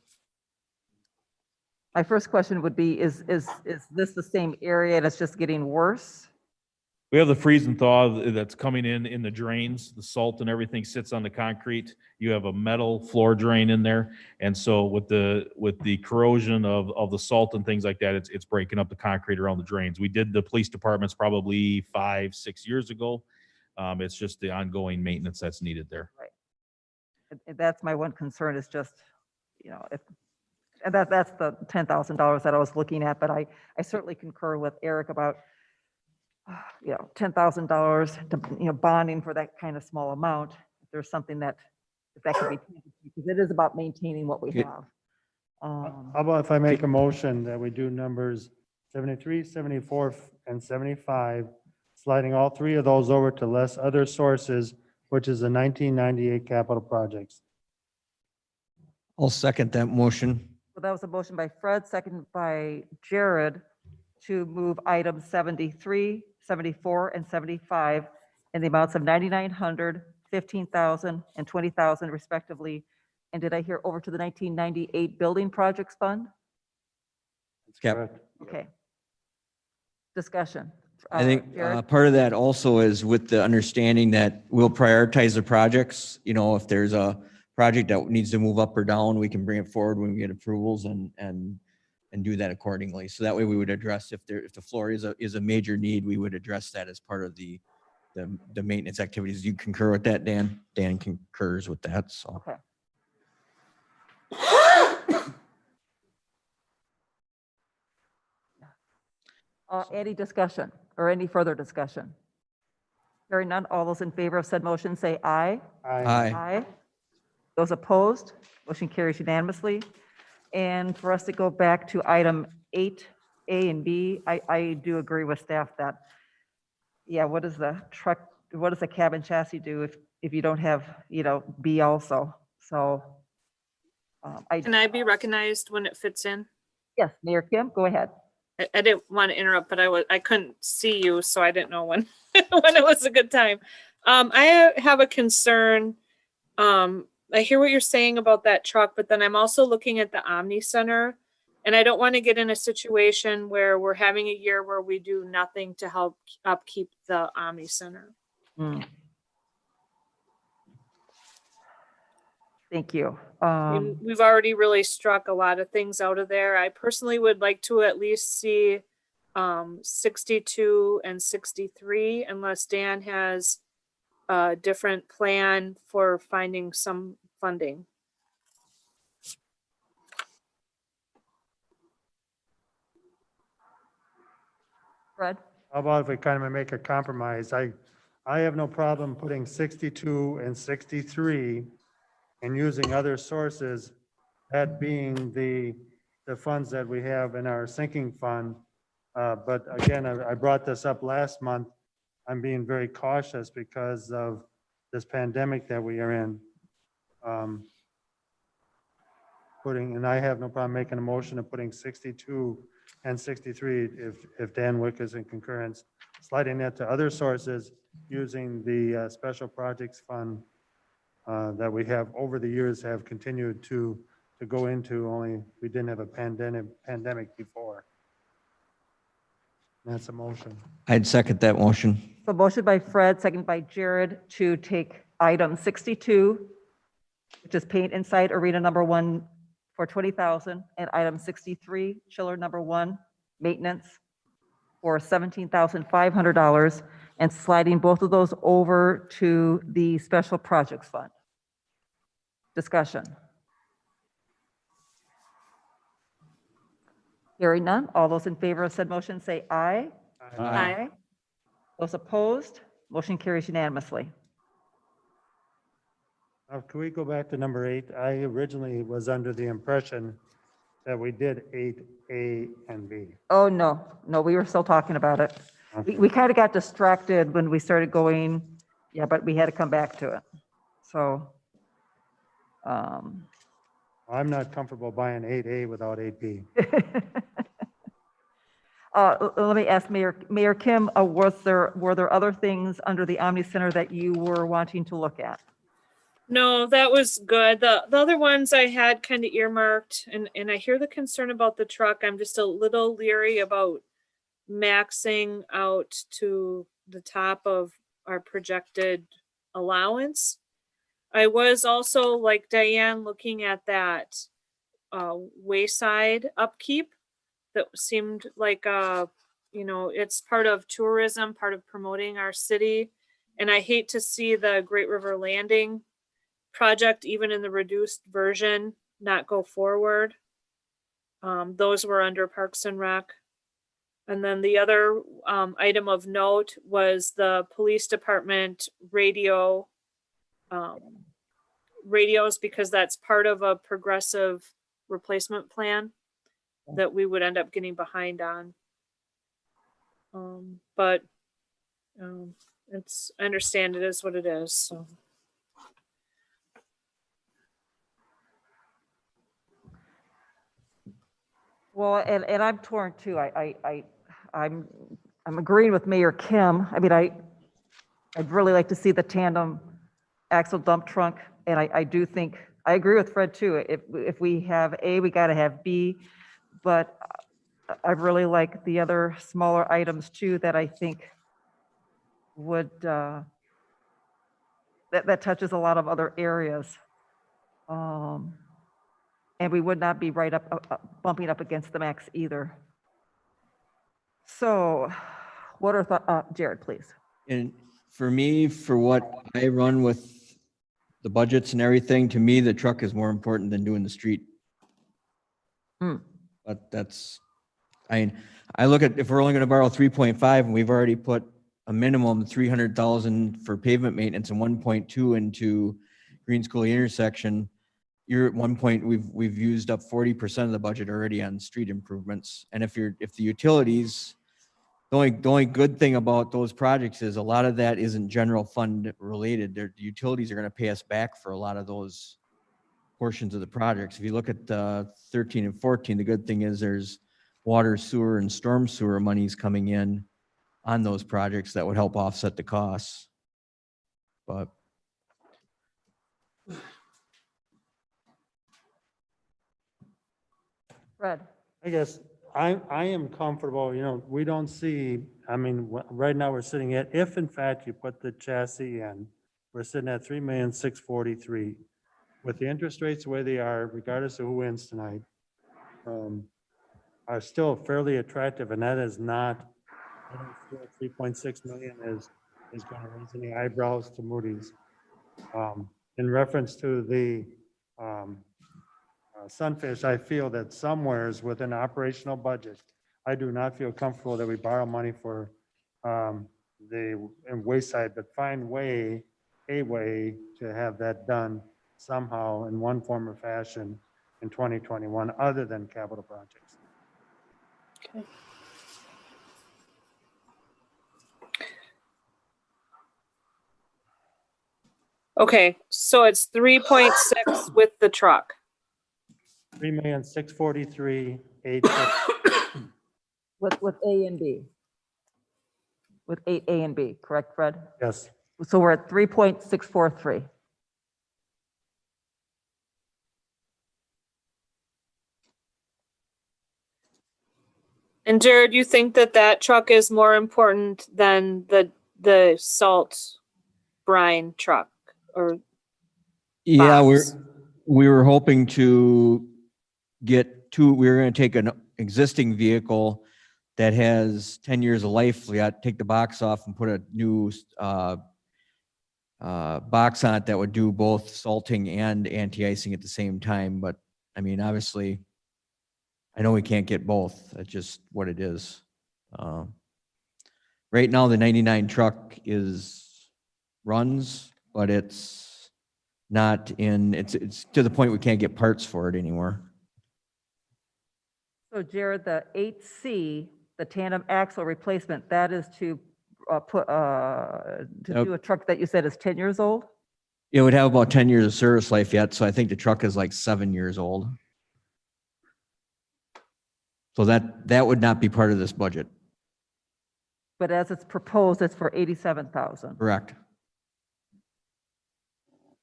my first question would be, is this the same area and it's just getting worse? We have the freeze and thaw that's coming in the drains, the salt and everything sits on the concrete. You have a metal floor drain in there. And so with the corrosion of the salt and things like that, it's breaking up the concrete around the drains. We did the police departments probably 5-6 years ago. It's just the ongoing maintenance that's needed there. And that's my one concern is just, and that's the $10,000 that I was looking at, but I certainly concur with Eric about, $10,000 to, bonding for that kind of small amount. If there's something if that could be, because it is about maintaining what we Yeah. have. How about if I make a motion that we do numbers 73, 74, and 75, sliding all three of those over to less other sources which is the 1998 capital projects. I'll second that motion. So that was a motion by Fred, second by Jared to move items 73, 74, and 75 in the amounts of 9,900, 15,000, and 20,000 respectively. And did I hear over to the 1998 Building Projects Fund? Yep. Correct. Okay. Discussion. I think Jared? part of that also is with the understanding that we'll prioritize the projects. You know, if there's a project that needs to move up or down, we can bring it forward when we get approvals and do that accordingly. So that way we would address if the floor is a major need, we would address that as part of the maintenance activities. You concur with that, Dan? Dan concurs with that, so. Okay. Any discussion or any further discussion? Hearing none, all those in favor of said motion say aye. Aye. Aye. Those opposed, motion carries unanimously. And for us to go back to item 8A and B, I do agree with staff that, yeah, what does the cabin chassis do if you don't have, B also? So Can I be recognized when it fits in? yes, Mayor Kim, go ahead. I didn't want to interrupt, but I couldn't see you, so I didn't know when when it was a good time. I have a concern. I hear what you're saying about that truck, but then I'm also looking at the Omni Center, and I don't want to get in a situation where we're having a year where we do nothing to help upkeep the Omni Center. Hmm. Thank you. We've already really struck a lot of things out of there. I personally would like to at least see 62 and 63, unless Dan has a different plan for finding some funding. Fred? How about if we kind of make a compromise? I have no problem putting 62 and 63 and using other sources, that being the funds that we have in our sinking fund. But again, I brought this up last month. I'm being very cautious because of this pandemic that we are in. And I have no problem making a motion of putting 62 and 63, if Dan Wick is in concurrence, sliding that to other sources using the special projects fund that we have over the years have continued to go into, only we didn't have a pandemic before. That's a motion. I'd second that motion. So motion by Fred, second by Jared to take item 62, which is paint inside arena number 1 for 20,000, and item 63, chiller number 1, maintenance for $17,500, and sliding both of those over to the special projects fund. Discussion. Hearing none, all those in favor of said motion say aye. Aye. Those opposed, motion carries unanimously. Can we go back to number 8? I originally was under the impression that we did 8A and B. Oh, no, we were still talking about it. We kind of got distracted when we started going, yeah, but we had to come back to it. So, I'm not comfortable buying 8A without 8B. let me ask Mayor Kim, were there other things under the Omni Center that you were wanting to look at? No, that was good. The other ones I had kind of earmarked, and I hear the concern about the truck. I'm just a little leery about maxing out to the top of our projected allowance. I was also, like Diane, looking at that wayside upkeep that seemed like it's part of tourism, part of promoting our city. And I hate to see the Great River Landing project, even in the reduced version, not go forward. Those were under Parks and Rec. And then the other item of note was the police department radios, because that's part of a progressive replacement plan that we would end up getting behind on. But I understand it is what it is, so. Well, and I'm torn too. I'm agreeing with Mayor Kim. I mean, I'd really like to see the tandem axle dump trunk. And I do think, I agree with Fred too. If we have A, we got to have B. But I really like the other smaller items too that I think would, that touches a lot of other areas. And we would not be right up, bumping up against the max either. So what are, Jared, please? And for me, for what I run with the budgets and everything, to me, the truck is more important than doing the street. Hmm. But that's, I look at, if we're only gonna borrow 3.5 and we've already put a minimum 300,000 for pavement maintenance and 1.2 into Green School intersection, you're at one point, we've used up 40% of the budget already on street improvements. And if the utilities, the only good thing about those projects is a lot of that isn't general fund related. The utilities are gonna pay us back for a lot of those portions of the projects. If you look at 13 and 14, the good thing is there's water, sewer, and storm sewer monies coming in on those projects that would help offset the costs. But Fred? I guess I am comfortable, you know, we don't see, I mean, right now we're sitting at, if in fact you put the chassis in, we're sitting at 3,643,000. With the interest rates the way they are, regardless of who wins tonight, are still fairly attractive, and that is not, I don't feel 3.6 million is going to raise any eyebrows to Moody's. In reference to the Sunfish, I feel that somewheres within operational budget, I do not feel comfortable that we borrow money for the wayside, but find a way to have that done somehow in one form or fashion in 2021, other than capital projects. Okay. Okay, so it's 3.6 with the truck. 3,643,860. With A and B. With 8A and B, correct, Fred? Yes. So we're at 3.643. And Jared, you think that that truck is more important than the salt brine truck or? yeah, box? we were hoping to get we were gonna take an existing vehicle that has 10 years of life. We got to take the box off and put a new box on it that would do both salting and anti-icing at the same time. But I mean, obviously, I know we can't get both. That's just what it is. Right now, the 99 truck runs, but it's not in, it's to the point we can't get parts for it anymore. So Jared, the 8C, the tandem axle replacement, that is to do a truck that you said is 10 years old? It would have about 10 years of service life yet, so I think the truck is like 7 years old. So that would not be part of this budget. But as it's proposed, it's for 87,000. Correct.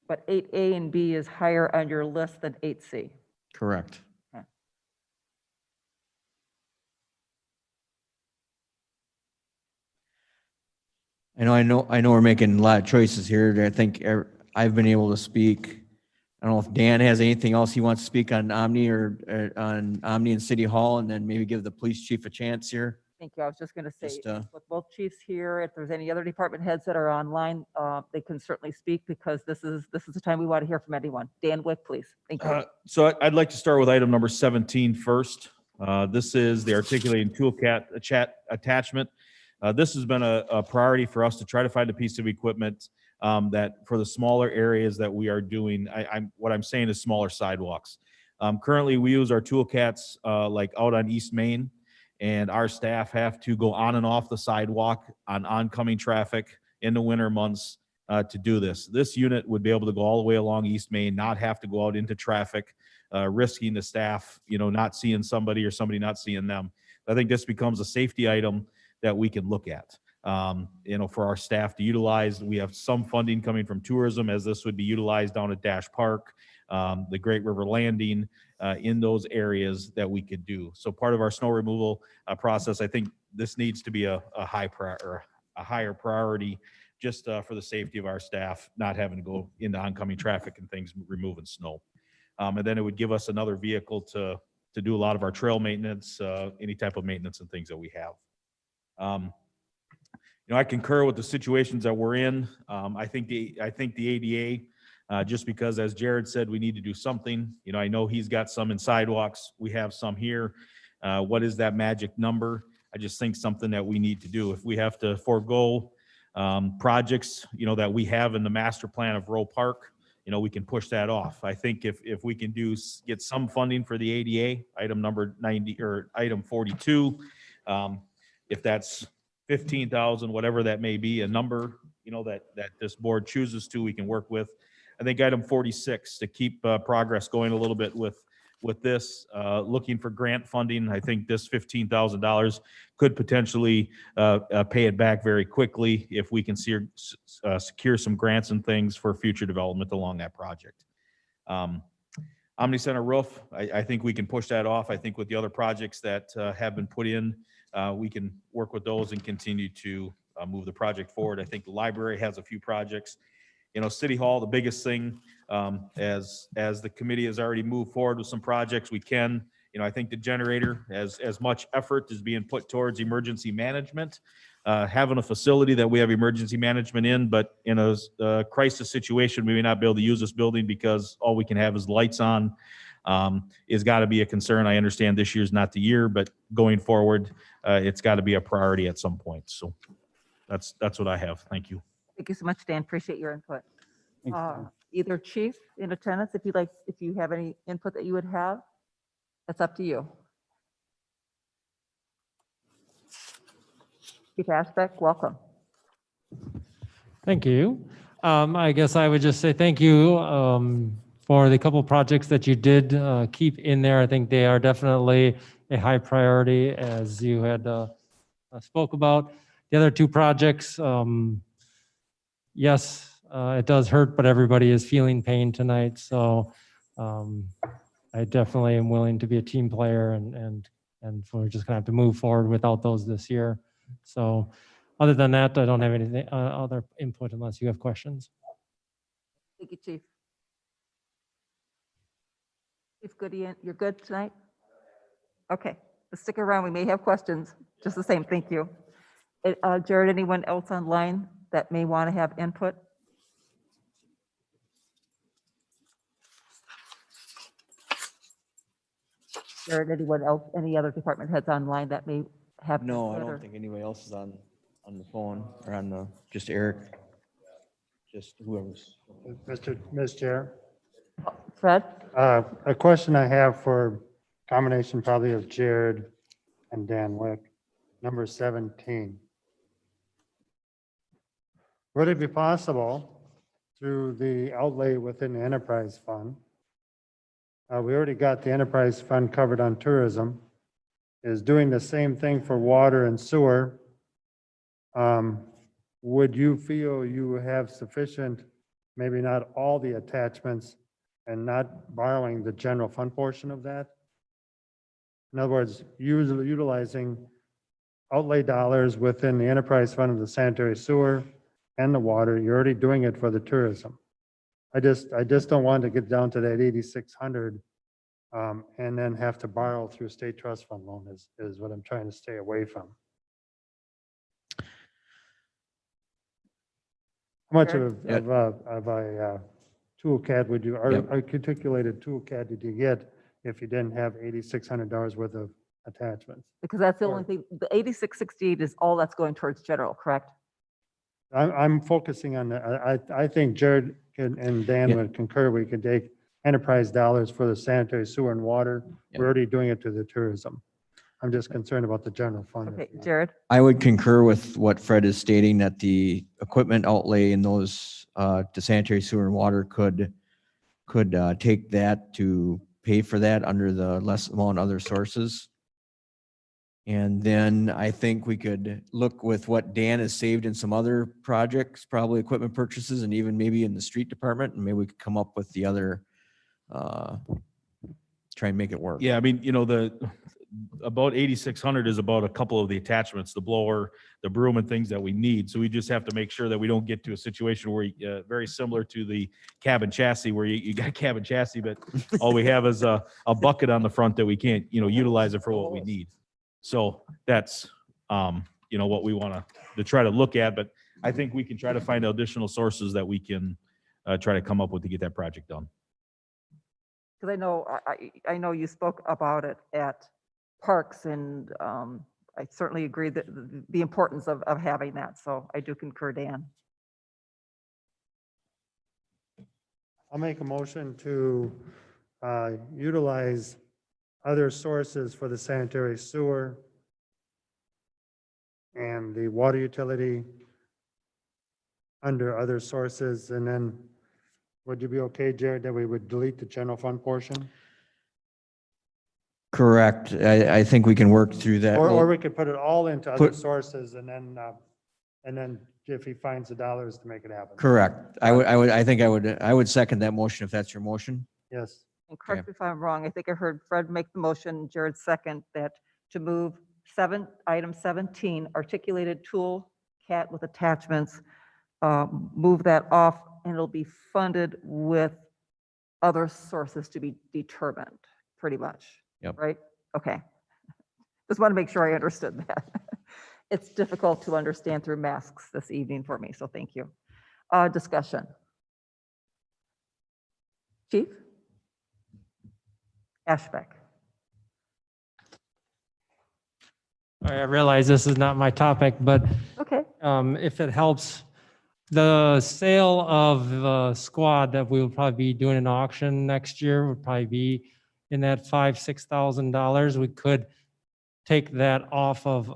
But 8A and B is higher on your list than 8C. Correct. I know we're making a lot of choices here. I think I've been able to speak. I don't know if Dan has anything else he wants to speak on Omni or on Omni and City Hall, and then maybe give the police chief a chance here. Thank you. I was just going to say, Just, with both chiefs here, if there's any other department heads that are online, they can certainly speak because this is the time we want to hear from anyone. Dan Wick, please. Thank you. So I'd like to start with item number 17 first. This is the articulating toolkit attachment. This has been a priority for us to try to find a piece of equipment that for the smaller areas that we are doing. What I'm saying is smaller sidewalks. Currently, we use our toolkits like out on East Main, and our staff have to go on and off the sidewalk on oncoming traffic in the winter months to do this. This unit would be able to go all the way along East Main, not have to go out into traffic, risking the staff, not seeing somebody or somebody not seeing them. I think this becomes a safety item that we can look at, for our staff to utilize. We have some funding coming from tourism, as this would be utilized down at Dash Park, the Great River Landing, in those areas that we could do. So part of our snow removal process, I think this needs to be a higher priority, just for the safety of our staff, not having to go into oncoming traffic and things removing snow. And then it would give us another vehicle to do a lot of our trail maintenance, any type of maintenance and things that we have. I concur with the situations that we're in. I think the ADA, just because, as Jared said, we need to do something. I know he's got some in sidewalks. We have some here. What is that magic number? I just think something that we need to do. If we have to forego projects, that we have in the master plan of Rowe Park, we can push that off. I think if we can get some funding for the ADA, item number 90 or item 42, if that's 15,000, whatever that may be, a number, that this board chooses to, we can work with. I think item 46, to keep progress going a little bit with this, looking for grant funding. I think this $15,000 could potentially pay it back very quickly if we can secure some grants and things for future development along that project. Omni Center roof, I think we can push that off. I think with the other projects that have been put in, we can work with those and continue to move the project forward. I think the library has a few projects. City Hall, the biggest thing, as the committee has already moved forward with some projects, we can, I think the generator, as much effort is being put towards emergency management, having a facility that we have emergency management in, but in a crisis situation, we may not be able to use this building because all we can have is lights on, is got to be a concern. I understand this year's not the year, but going forward, it's got to be a priority at some point. So that's what I have. Thank you. Thank you so much, Dan. Appreciate your input. Thanks, Dan. Either chief in attendance, if you have any input that you would have, that's up to you. Chief Ashbeck, welcome. Thank you. I guess I would just say thank you for the couple projects that you did keep in there. I think they are definitely a high priority, as you had spoke about. The other two projects, yes, it does hurt, but everybody is feeling pain tonight. So I definitely am willing to be a team player, and we're just gonna have to move forward without those this year. So other than that, I don't have anything other input unless you have questions. Thank you, Chief. Chief Goodyear, you're good tonight? Okay, let's stick around. We may have questions. Just the same. Thank you. Jared, anyone else online that may want to have input? Jared, anyone else, any other department heads online that may have? No, I input or- don't think anybody else is on the phone or just Eric, just whoever's. Ms. Chair, Fred? a question I have for combination probably of Jared and Dan Wick, number 17. Would it be possible through the outlay within the enterprise fund? We already got the enterprise fund covered on tourism, is doing the same thing for water and sewer. Would you feel you have sufficient, maybe not all the attachments, and not borrowing the general fund portion of that? In other words, utilizing outlay dollars within the enterprise fund of the sanitary sewer and the water. You're already doing it for the tourism. I just don't want to get down to that 8,600 and then have to borrow through state trust fund loan is what I'm trying to stay away from. How much of a toolcat would you, Yep. articulated toolcat did you get if you didn't have $8,600 worth of attachments? Because that's the Or- only thing, the 8668 is all that's going towards general, correct? I'm focusing on, I think Jared and Dan Yeah. would concur, we could take enterprise dollars for the sanitary sewer and water. Yeah. We're already doing it to the tourism. I'm just concerned about the general fund. Okay, Jared? I would concur with what Fred is stating, that the equipment outlay in those, to sanitary sewer and water could take that to pay for that under the less amount other sources. And then I think we could look with what Dan has saved in some other projects, probably equipment purchases, and even maybe in the street department, and maybe we could come up with the other, try and make it work. Yeah, I mean, about 8,600 is about a couple of the attachments, the blower, the broom and things that we need. So we just have to make sure that we don't get to a situation where, very similar to the cabin chassis where you got a cabin chassis, but all we have is a bucket on the front that we can't, utilize it for what we need. So that's, what we want to try to look at, but I think we can try to find additional sources that we can try to come up with to get that project done. Because I know you spoke about it at Parks, and I certainly agree that the importance of having that. So I do concur, Dan. I'll make a motion to utilize other sources for the sanitary sewer and the water utility under other sources. And then would you be okay, Jared, that we would delete the general fund portion? Correct. I think we can work through that. Or We'll- we could put it all into other Put- sources and then if he finds the dollars to make it happen. Correct. I would second that motion if that's your motion. Yes. And correct me if I'm wrong, I think I heard Fred make the motion, Jared second, that to move item 17, articulated tool cat with attachments, move that off, and it'll be funded with other sources to be determined, pretty much. Yep. Right? Okay. Just want to make sure I understood that. It's difficult to understand through masks this evening for me, so thank you. Discussion. Chief? Ashbeck. I realize this is not my topic, but Okay. if it helps, the sale of squad that we will probably be doing an auction next year would probably be in that $5,000-6,000. We could take that off of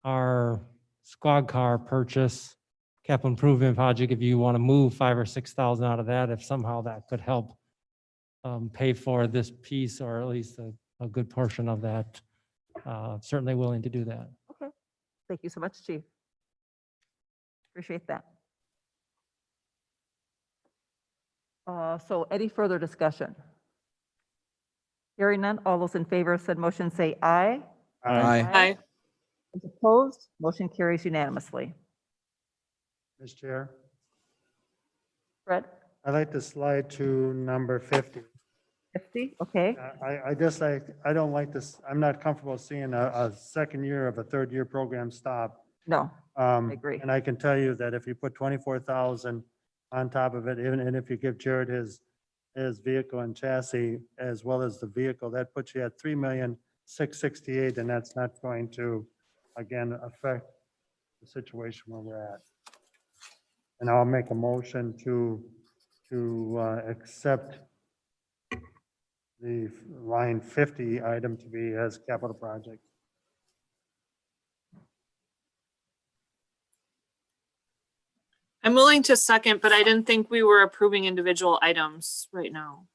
our squad car purchase capital improvement project if you want to move 5,000 or 6,000 out of that, if somehow that could help pay for this piece, or at least a good portion of that. Certainly willing to do that. Okay. Thank you so much, Chief. Appreciate that. So any further discussion? Hearing none, all those in favor of said motion say aye. Aye. Those opposed, motion carries unanimously. Mr. Chair, Fred, I'd like to slide to number 50. 50, okay. I don't like this, I'm not comfortable seeing a second year of a third year program stop. No, I agree. And I can tell you that if you put 24,000 on top of it, even, and if you give Jared his vehicle and chassis as well as the vehicle, that puts you at 3,668,000, and that's not going to, again, affect the situation where we're at. And I'll make a motion to accept the line 50 item to be as capital project. I'm willing to second, but I didn't think we were approving individual items right now.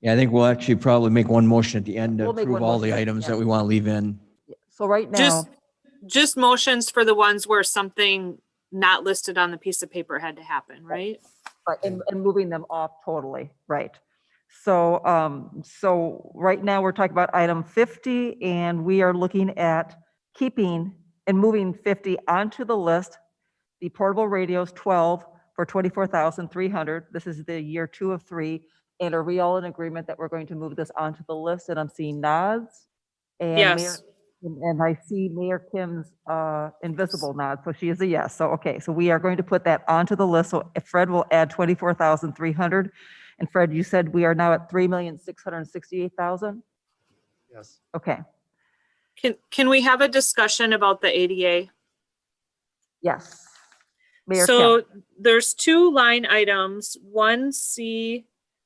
Yeah, I think we'll actually probably make one motion at the end to We'll make approve one all the motion, items yeah. that we want to leave in. So right now, Just motions for the ones where something not listed on the piece of paper had to happen, right? right, and moving them off totally, right. So, so right now we're talking about item 50, and we are looking at keeping and moving 50 onto the list. The portable radios 12 for 24,300. This is the year 2 of 3. And are we all in agreement that we're going to move this onto the list? And I'm seeing nods. And Yes. and I see Mayor Kim's invisible nod, so she is a yes. So, okay, so we are going to put that onto the list. So Fred will add 24,300. And Fred, you said we are now at 3,668,000? Yes. Okay, Can we have a discussion about the ADA? yes. Mayor Kim, So there's two line items, one C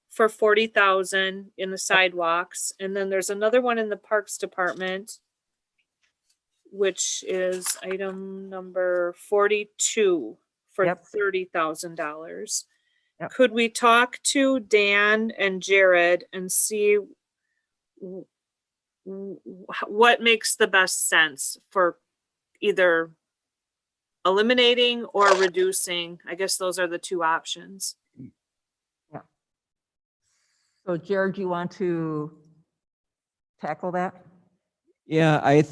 for 40,000 in the sidewalks, and then there's another one in the Parks Department which is item number 42 for Yep. $30,000. Yep. Could we talk to Dan and Jared and see what makes the best sense for either eliminating or reducing? I guess those are the two options. So Jared, you want to tackle that? Yeah, I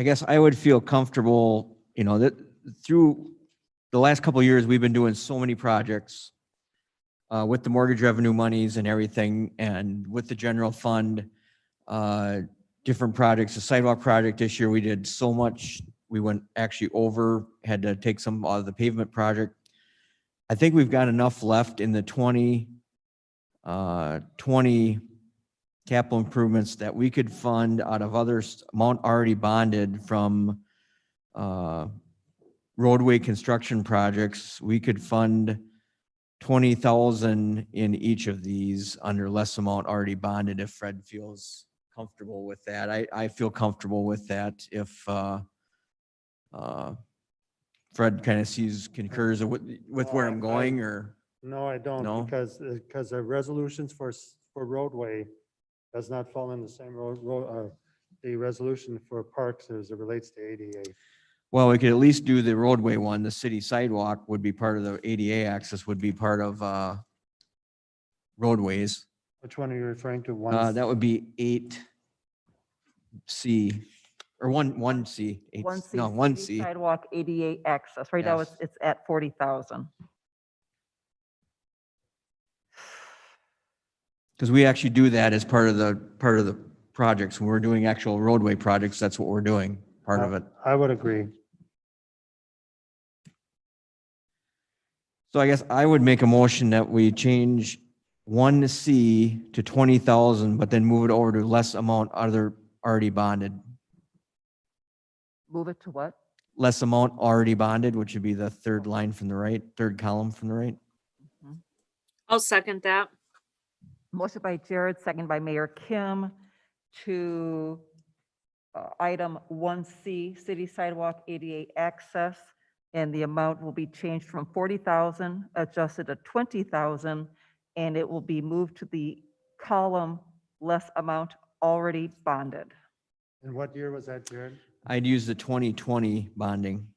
guess I would feel comfortable, that through the last couple of years, we've been doing so many projects with the mortgage revenue monies and everything, and with the general fund, different projects. The sidewalk project this year, we did so much, we went actually over, had to take some out of the pavement project. I think we've got enough left in the 20 capital improvements that we could fund out of other amount already bonded from roadway construction projects. We could fund 20,000 in each of these under less amount already bonded if Fred feels comfortable with that. I feel comfortable with that if Fred kind of concurs with where I'm going, or No, I don't, No? because the resolutions for roadway does not fall in the same the resolution for parks as it relates to ADA. well, we could at least do the roadway one. The city sidewalk would be part of the ADA access, would be part of roadways. Which one are you referring to? One. That would be 8C, or 1C. One C. No, city 1C. Sidewalk ADA access. Right now, Yes. it's at 40,000. Because we actually do that as part of the projects. When we're doing actual roadway projects, that's what we're doing, part of it. I would agree. So I guess I would make a motion that we change 1C to 20,000, but then move it over to less amount other already bonded. Move it to what? Less amount already bonded, which would be the third line from the right, third column from the right. I'll second that. Motion by Jared, second by Mayor Kim to item 1C, city sidewalk ADA access, and the amount will be changed from 40,000 adjusted to 20,000, and it will be moved to the column less amount already bonded. And what year was that, Jared? I'd use the 2020 bonding.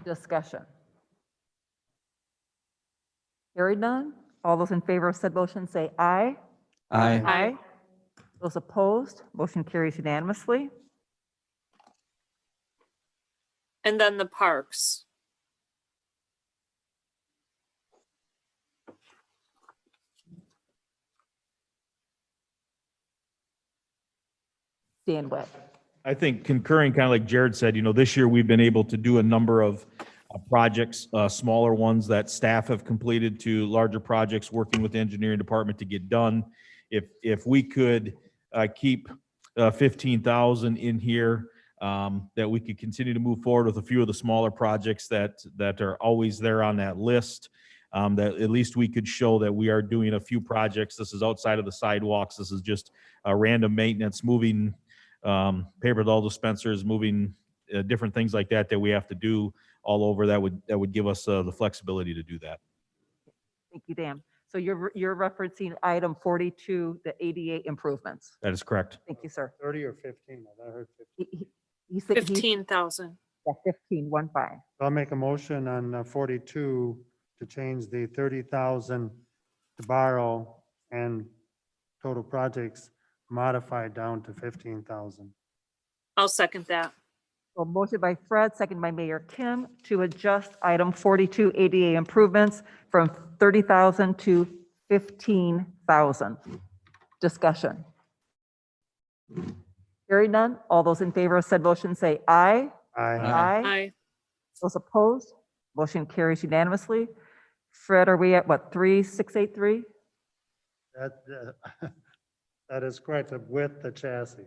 Discussion. Hearing none, all those in favor of said motion say aye. Aye. Aye. Those opposed, motion carries unanimously. And then the parks. Dan Webb. I think concurring, kind of like Jared said, this year we've been able to do a number of projects, smaller ones that staff have completed to larger projects, working with the engineering department to get done. If we could keep 15,000 in here, that we could continue to move forward with a few of the smaller projects that are always there on that list. That at least we could show that we are doing a few projects. This is outside of the sidewalks. This is just random maintenance, moving paper towel dispensers, moving different things like that we have to do all over. That would give us the flexibility to do that. Thank you, Dan. So you're referencing item 42, the ADA improvements. That is correct. Thank you, sir. 30 or 15? I heard 15. He said, 15,000. yeah, 15, 1-5. I'll make a motion on 42 to change the 30,000 to borrow and total projects modified down to 15,000. I'll second that. So motion by Fred, second by Mayor Kim to adjust item 42 ADA improvements from 30,000 to 15,000. Discussion. Hearing none, all those in favor of said motion say aye. Aye. Aye. Those opposed, motion carries unanimously. Fred, are we at what, 3683? That is correct, with the chassis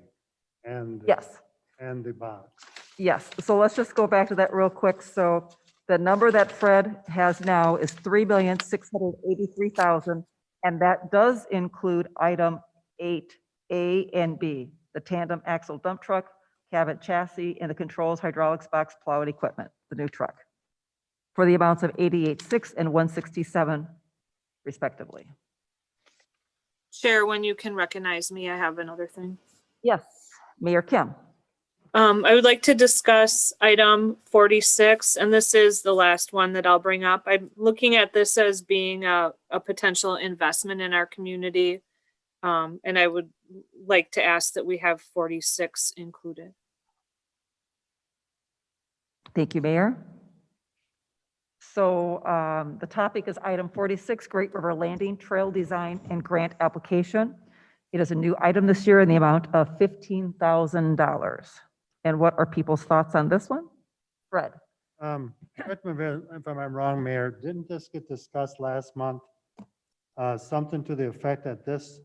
and. Yes. And the box. Yes, so let's just go back to that real quick. So the number that Fred has now is 3,683,000, and that does include item 8A and B, the tandem axle dump truck, cabin chassis, and the controls hydraulics box plow and equipment, the new truck, for the amounts of 88.6 and 167 respectively. Chair, when you can recognize me, I have another thing. Yes, Mayor Kim. I would like to discuss item 46, and this is the last one that I'll bring up. I'm looking at this as being a potential investment in our community. And I would like to ask that we have 46 included. Thank you, Mayor. So the topic is item 46, Great River Landing Trail Design and Grant Application. It is a new item this year in the amount of $15,000. And what are people's thoughts on this one? Fred? Correct me if I'm wrong, Mayor, didn't this get discussed last month? Something to the effect that this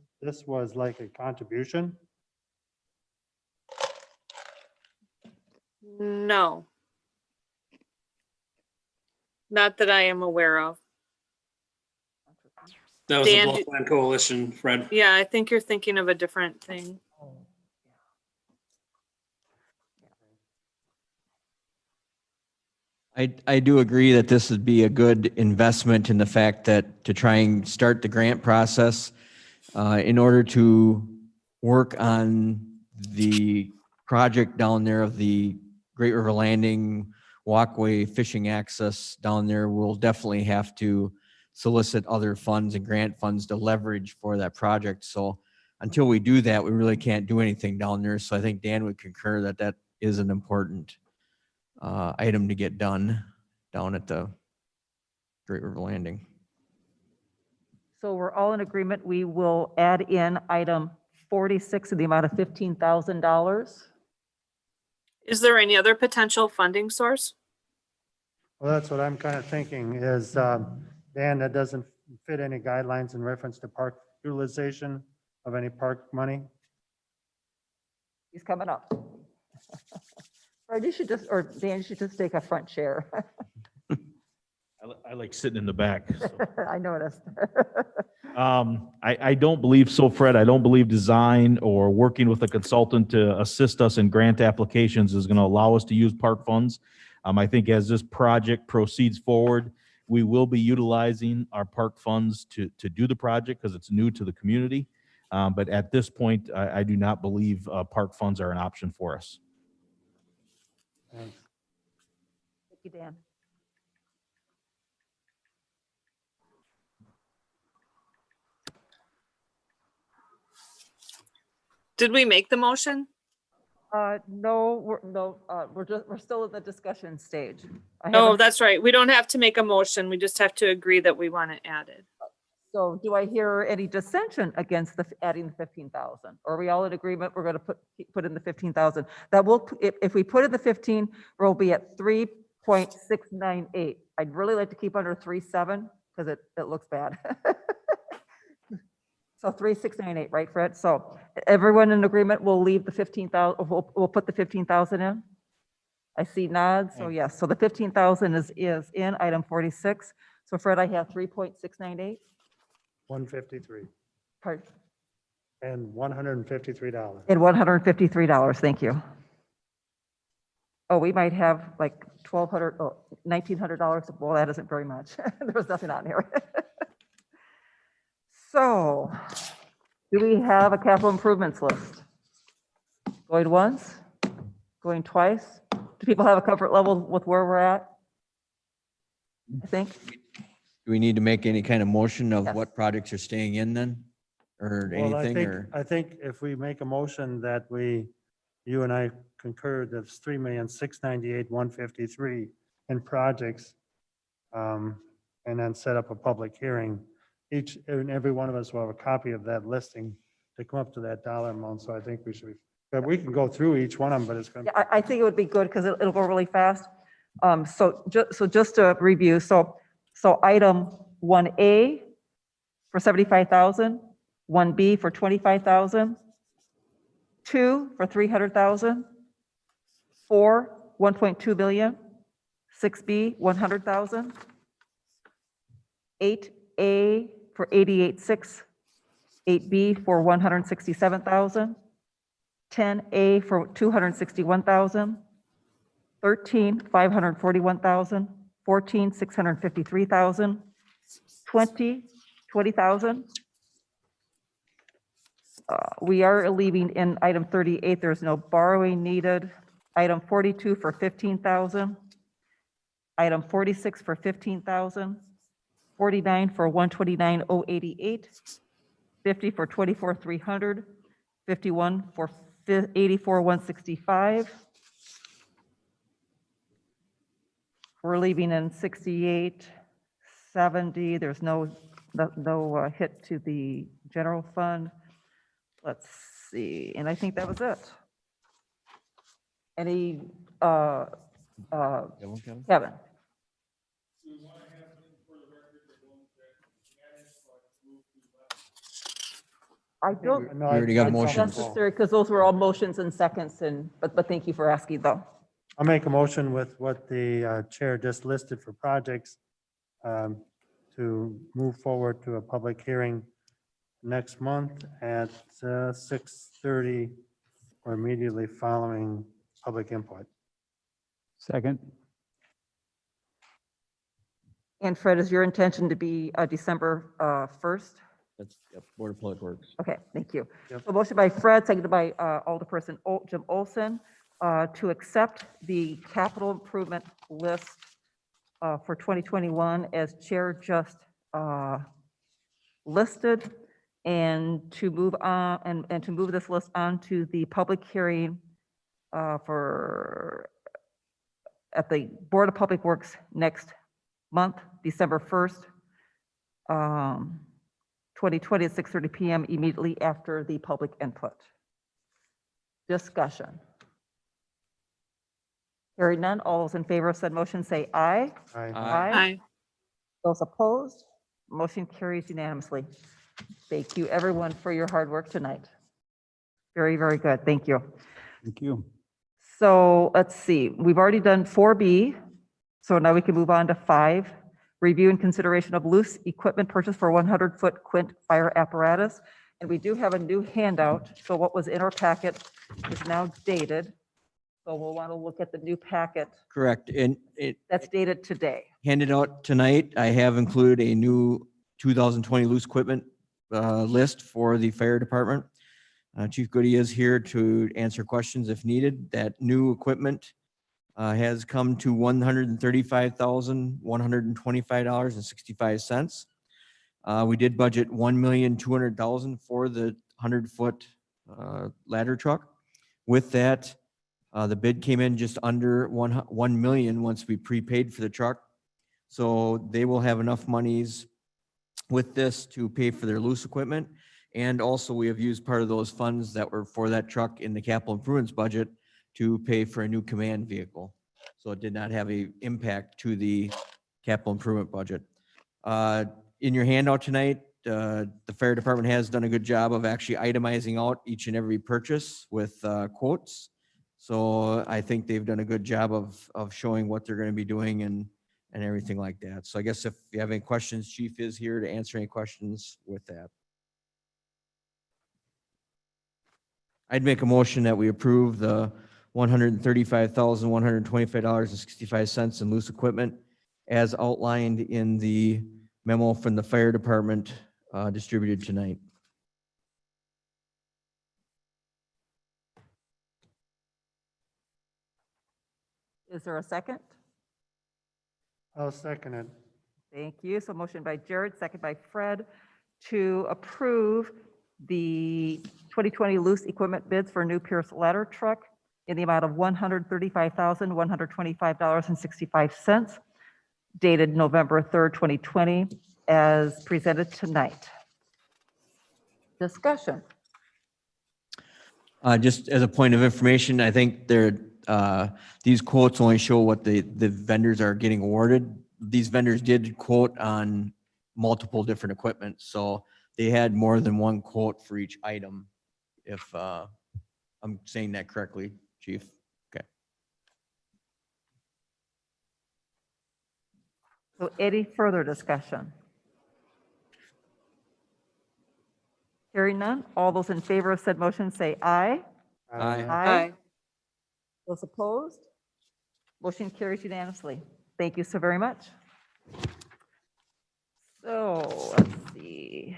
was like a contribution? No. Not that I am aware of. That was the Dan, Bluff Land Coalition, Fred. Yeah, I think you're thinking of a different thing. I do agree that this would be a good investment in the fact that to try and start the grant process in order to work on the project down there of the Great River Landing walkway fishing access down there. We'll definitely have to solicit other funds and grant funds to leverage for that project. So until we do that, we really can't do anything down there. So I think Dan would concur that that is an important item to get done down at the Great River Landing. So we're all in agreement. We will add in item 46 in the amount of $15,000. Is there any other potential funding source? Well, that's what I'm kind of thinking is, Dan, that doesn't fit any guidelines in reference to park utilization of any park money. He's coming up. Or you should just, or Dan, you should just take a front chair. I like sitting in the back. So. I noticed. I don't believe so, Fred. I don't believe design or working with a consultant to assist us in grant applications is going to allow us to use park funds. I think as this project proceeds forward, we will be utilizing our park funds to do the project because it's new to the community. But at this point, I do not believe park funds are an option for us. Thanks. Thank you, Dan. Did we make the motion? No, we're still in the discussion stage. Oh, that's right. We don't have to make a motion. We just have to agree that we want it added. So do I hear any dissension against adding the 15,000? Or are we all in agreement? We're going to put in the 15,000. That will, if we put in the 15, we'll be at 3.698. I'd really like to keep under 3.7 because it looks bad. So 3.698, right, Fred? So everyone in agreement, we'll leave the 15,000, we'll put the 15,000 in? I see nods, so yes. So the 15,000 is in item 46. So Fred, I have 3.698. 153 Pardon? and $153. And $153, thank you. Oh, we might have like $1,200, oh, $1,900. Well, that isn't very much. There was nothing on here. So, do we have a capital improvements list? Going once? Going twice? Do people have a comfort level with where we're at? I think. Do we need to make any kind of motion of Yes. what projects are staying in then? Or Well, anything, or? I think if we make a motion that you and I concur that's 3,698,153 in projects, and then set up a public hearing. Each and every one of us will have a copy of that listing to come up to that dollar amount. So I think we should, but we can go through each one of them, but it's going Yeah, to. I think it would be good because it'll go really fast. So just to review, so item 1A for 75,000, 1B for 25,000, 2 for 300,000, 4, 1.2 billion, 6B, 100,000, 8A for 88.6, 8B for 167,000, 10A for 261,000, 13, 541,000, 14, 653,000, 20, 20,000. We are leaving in item 38, there's no borrowing needed. Item 42 for 15,000. Item 46 for 15,000. 49 for 129,088. 50 for 24,300. 51 for 84,165. We're leaving in 68, 70. There's no hit to the general fund. Let's see, and I think that was it. Any, Kevin? I don't No, We already got I- motions. necessary, because those were all motions and seconds, but thank you for asking, though. I'll make a motion with what the chair just listed for projects to move forward to a public hearing next month at 6:30 or immediately following public input. Second. And Fred, is your intention to be December 1st? That's yep, Board of Public Works. Okay, thank you. Yep. So motion by Fred, seconded by Alderperson Jim Olson, to accept the capital improvement list for 2021 as Chair just listed, and to move on, and to move this list on to the public hearing at the Board of Public Works next month, December 1st, 2020 at 6:30 PM, immediately after the public input. Discussion. Hearing none, all those in favor of said motion say aye. Aye. Aye. Those opposed, motion carries unanimously. Thank you, everyone, for your hard work tonight. Very, very good. Thank you. Thank you. So let's see, we've already done 4B, so now we can move on to 5. Review and consideration of loose equipment purchase for 100-foot Quint fire apparatus. And we do have a new handout, so what was in our packet is now dated. So we'll want to look at the new packet Correct. And it that's dated today. handed out tonight, I have included a new 2020 loose equipment list for the fire department. Chief Goody is here to answer questions if needed. That new equipment has come to $135,125.65. We did budget $1,200,000 for the 100-foot ladder truck. With that, the bid came in just under 1 million once we prepaid for the truck. So they will have enough monies with this to pay for their loose equipment. And also we have used part of those funds that were for that truck in the capital improvements budget to pay for a new command vehicle. So it did not have a impact to the capital improvement budget. In your handout tonight, the fire department has done a good job of actually itemizing out each and every purchase with quotes. So I think they've done a good job of showing what they're going to be doing and everything like that. So I guess if you have any questions, Chief is here to answer any questions with that. I'd make a motion that we approve the $135,125.65 in loose equipment as outlined in the memo from the fire department distributed tonight. Is there a second? I'll second it. Thank you. So motion by Jared, second by Fred, to approve the 2020 loose equipment bids for new Pierce ladder truck in the amount of $135,125.65, dated November 3rd, 2020, as presented tonight. Discussion. Just as a point of information, I think these quotes only show what the vendors are getting awarded. These vendors did quote on multiple different equipment, so they had more than one quote for each item, if I'm saying that correctly, Chief. Okay. So any further discussion? Hearing Hearing none. All those in favor of said motion say aye. Aye. Those opposed? Motion carries unanimously. Thank you so very much. So, let's see.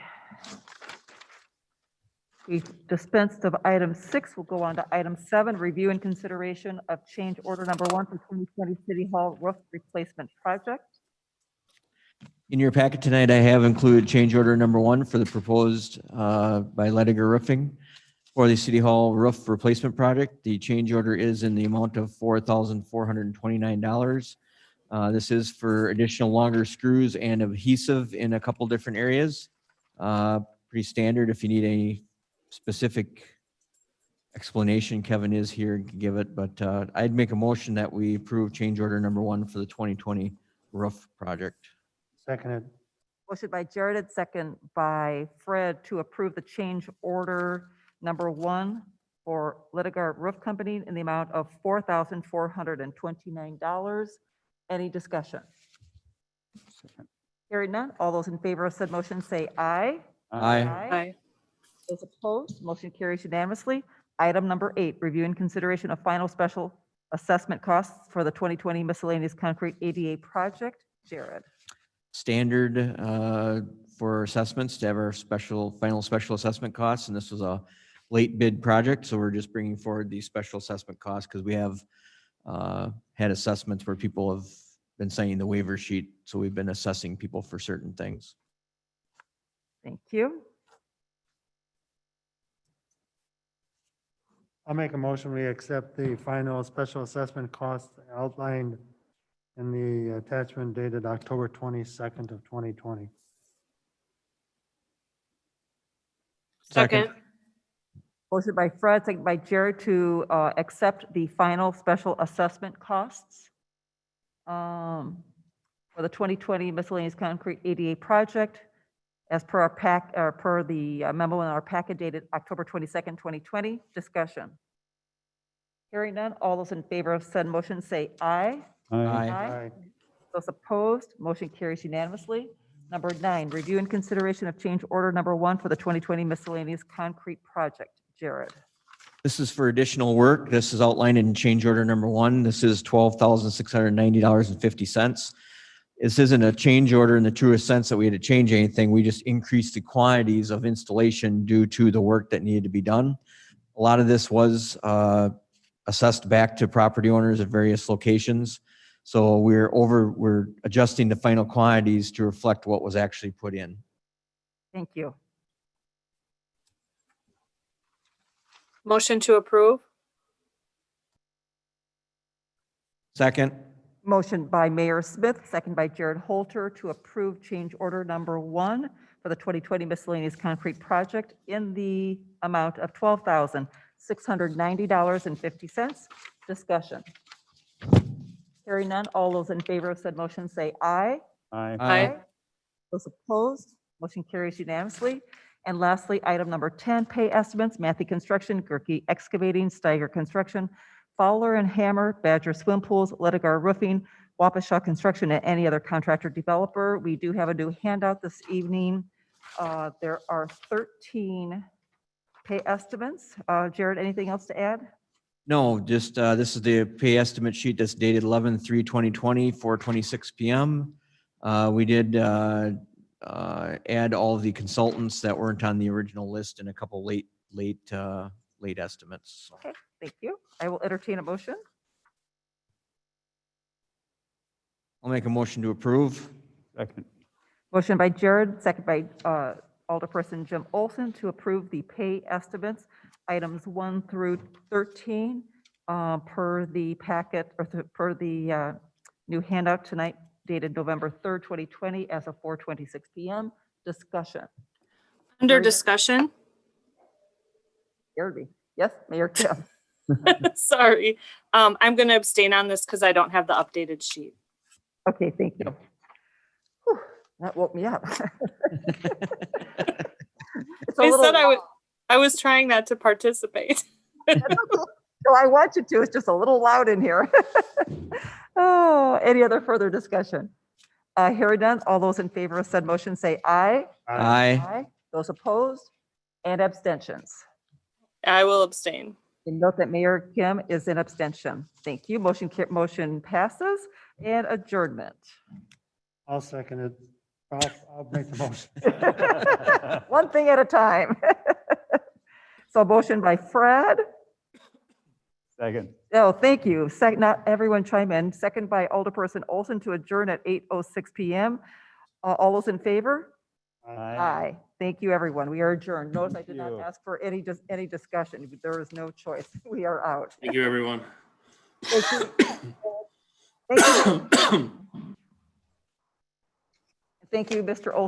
We've dispensed of item 6. We'll go on to item 7, review and consideration of change order number 1 for 2020 City Hall roof replacement project. In your packet tonight, I have included change order number 1 for the proposed by Lediger Roofing for the City Hall roof replacement project. The change order is in the amount of $4,429. This is for additional longer screws and adhesive in a couple different areas. Pretty standard. If you need any specific explanation, Kevin is here and can give it, but I'd make a motion that we approve change order number 1 for the 2020 roof project. Seconded. Motion by Jared, second by Fred to approve the change order number 1 for Litigar Roof Company in the amount of $4,429. Any discussion? Hearing none. All those in favor of said motion say aye. Aye. Those opposed, motion carries unanimously. Item number 8, review and consideration of final special assessment costs for the 2020 miscellaneous concrete ADA project. Jared. Standard for assessments to have our final special assessment costs, and this was a late bid project, so we're just bringing forward these special assessment costs because we have had assessments where people have been signing the waiver sheet, so we've been assessing people for certain things. Thank you. I'll make a motion, we accept the final special assessment cost outlined in the attachment dated October 22nd of 2020. Second. Motion by Fred, second by Jared to accept the final special assessment costs for the 2020 miscellaneous concrete ADA project as per our per the memo in our packet dated October 22nd, 2020. Discussion. Hearing none. All those in favor of said motion say aye. Aye. Those opposed, motion carries unanimously. Number 9, review and consideration of change order number 1 for the 2020 miscellaneous concrete project. Jared. This is for additional work. This is outlined in change order number 1. This is $12,690.50. This isn't a change order in the truest sense that we had to change anything. We just increased the quantities of installation due to the work that needed to be done. A lot of this was assessed back to property owners at various locations. So we're adjusting the final quantities to reflect what was actually put in. Thank you. Motion to approve? Second. Motion by Mayor Smith, second by Jared Holter to approve change order number 1 for the 2020 miscellaneous concrete project in the amount of $12,690.50. Discussion. Hearing none. All those in favor of said motion say aye. Aye. Those opposed, motion carries unanimously. And lastly, item number 10, pay estimates, Matthew Construction, Gerke Excavating, Steiger Construction, Fowler and Hammer, Badger Swim Pools, Ledigar Roofing, Waukesha Construction, and any other contractor developer. We do have a new handout this evening. There are 13 pay estimates. Jared, anything else to add? No, just this is the pay estimate sheet that's dated 11/3/2020, 4:26 p.m. We did add all of the consultants that weren't on the original list and a couple late estimates. Okay, thank you. I will entertain a motion. I'll make a motion to approve. Second. Motion by Jared, second by Alderperson Jim Olson to approve the pay estimates, items 1 through 13, per the packet, or per the new handout tonight dated November 3rd, 2020, as of 4:26 p.m. Discussion. Under Very good. discussion? Jared, yes, Mayor Kim. Sorry. I'm going to abstain on this because I don't have the updated sheet. Okay, thank you. Whew, that woke me up. It's a I little said loud. I was trying not to participate. No, I want you to. It's just a little loud in here. Oh, any other further discussion? Hearing none, all those in favor of said motion say aye. Aye. Those opposed? And abstentions. I will abstain. And note that Mayor Kim is an abstention. Thank you. Motion passes and adjournment. I'll second it. I'll make the motion. One thing at a time. So motion by Fred. Second. Oh, thank you. Not everyone chime in. Second by Alderperson Olson to adjourn at 8:06 PM. All those in favor? Aye. Thank you, everyone. We are adjourned. Notice I did not you. ask for any discussion. There is no choice. We are out. Thank you, everyone. Thank you. Thank you. Thank you, Mr. Olson.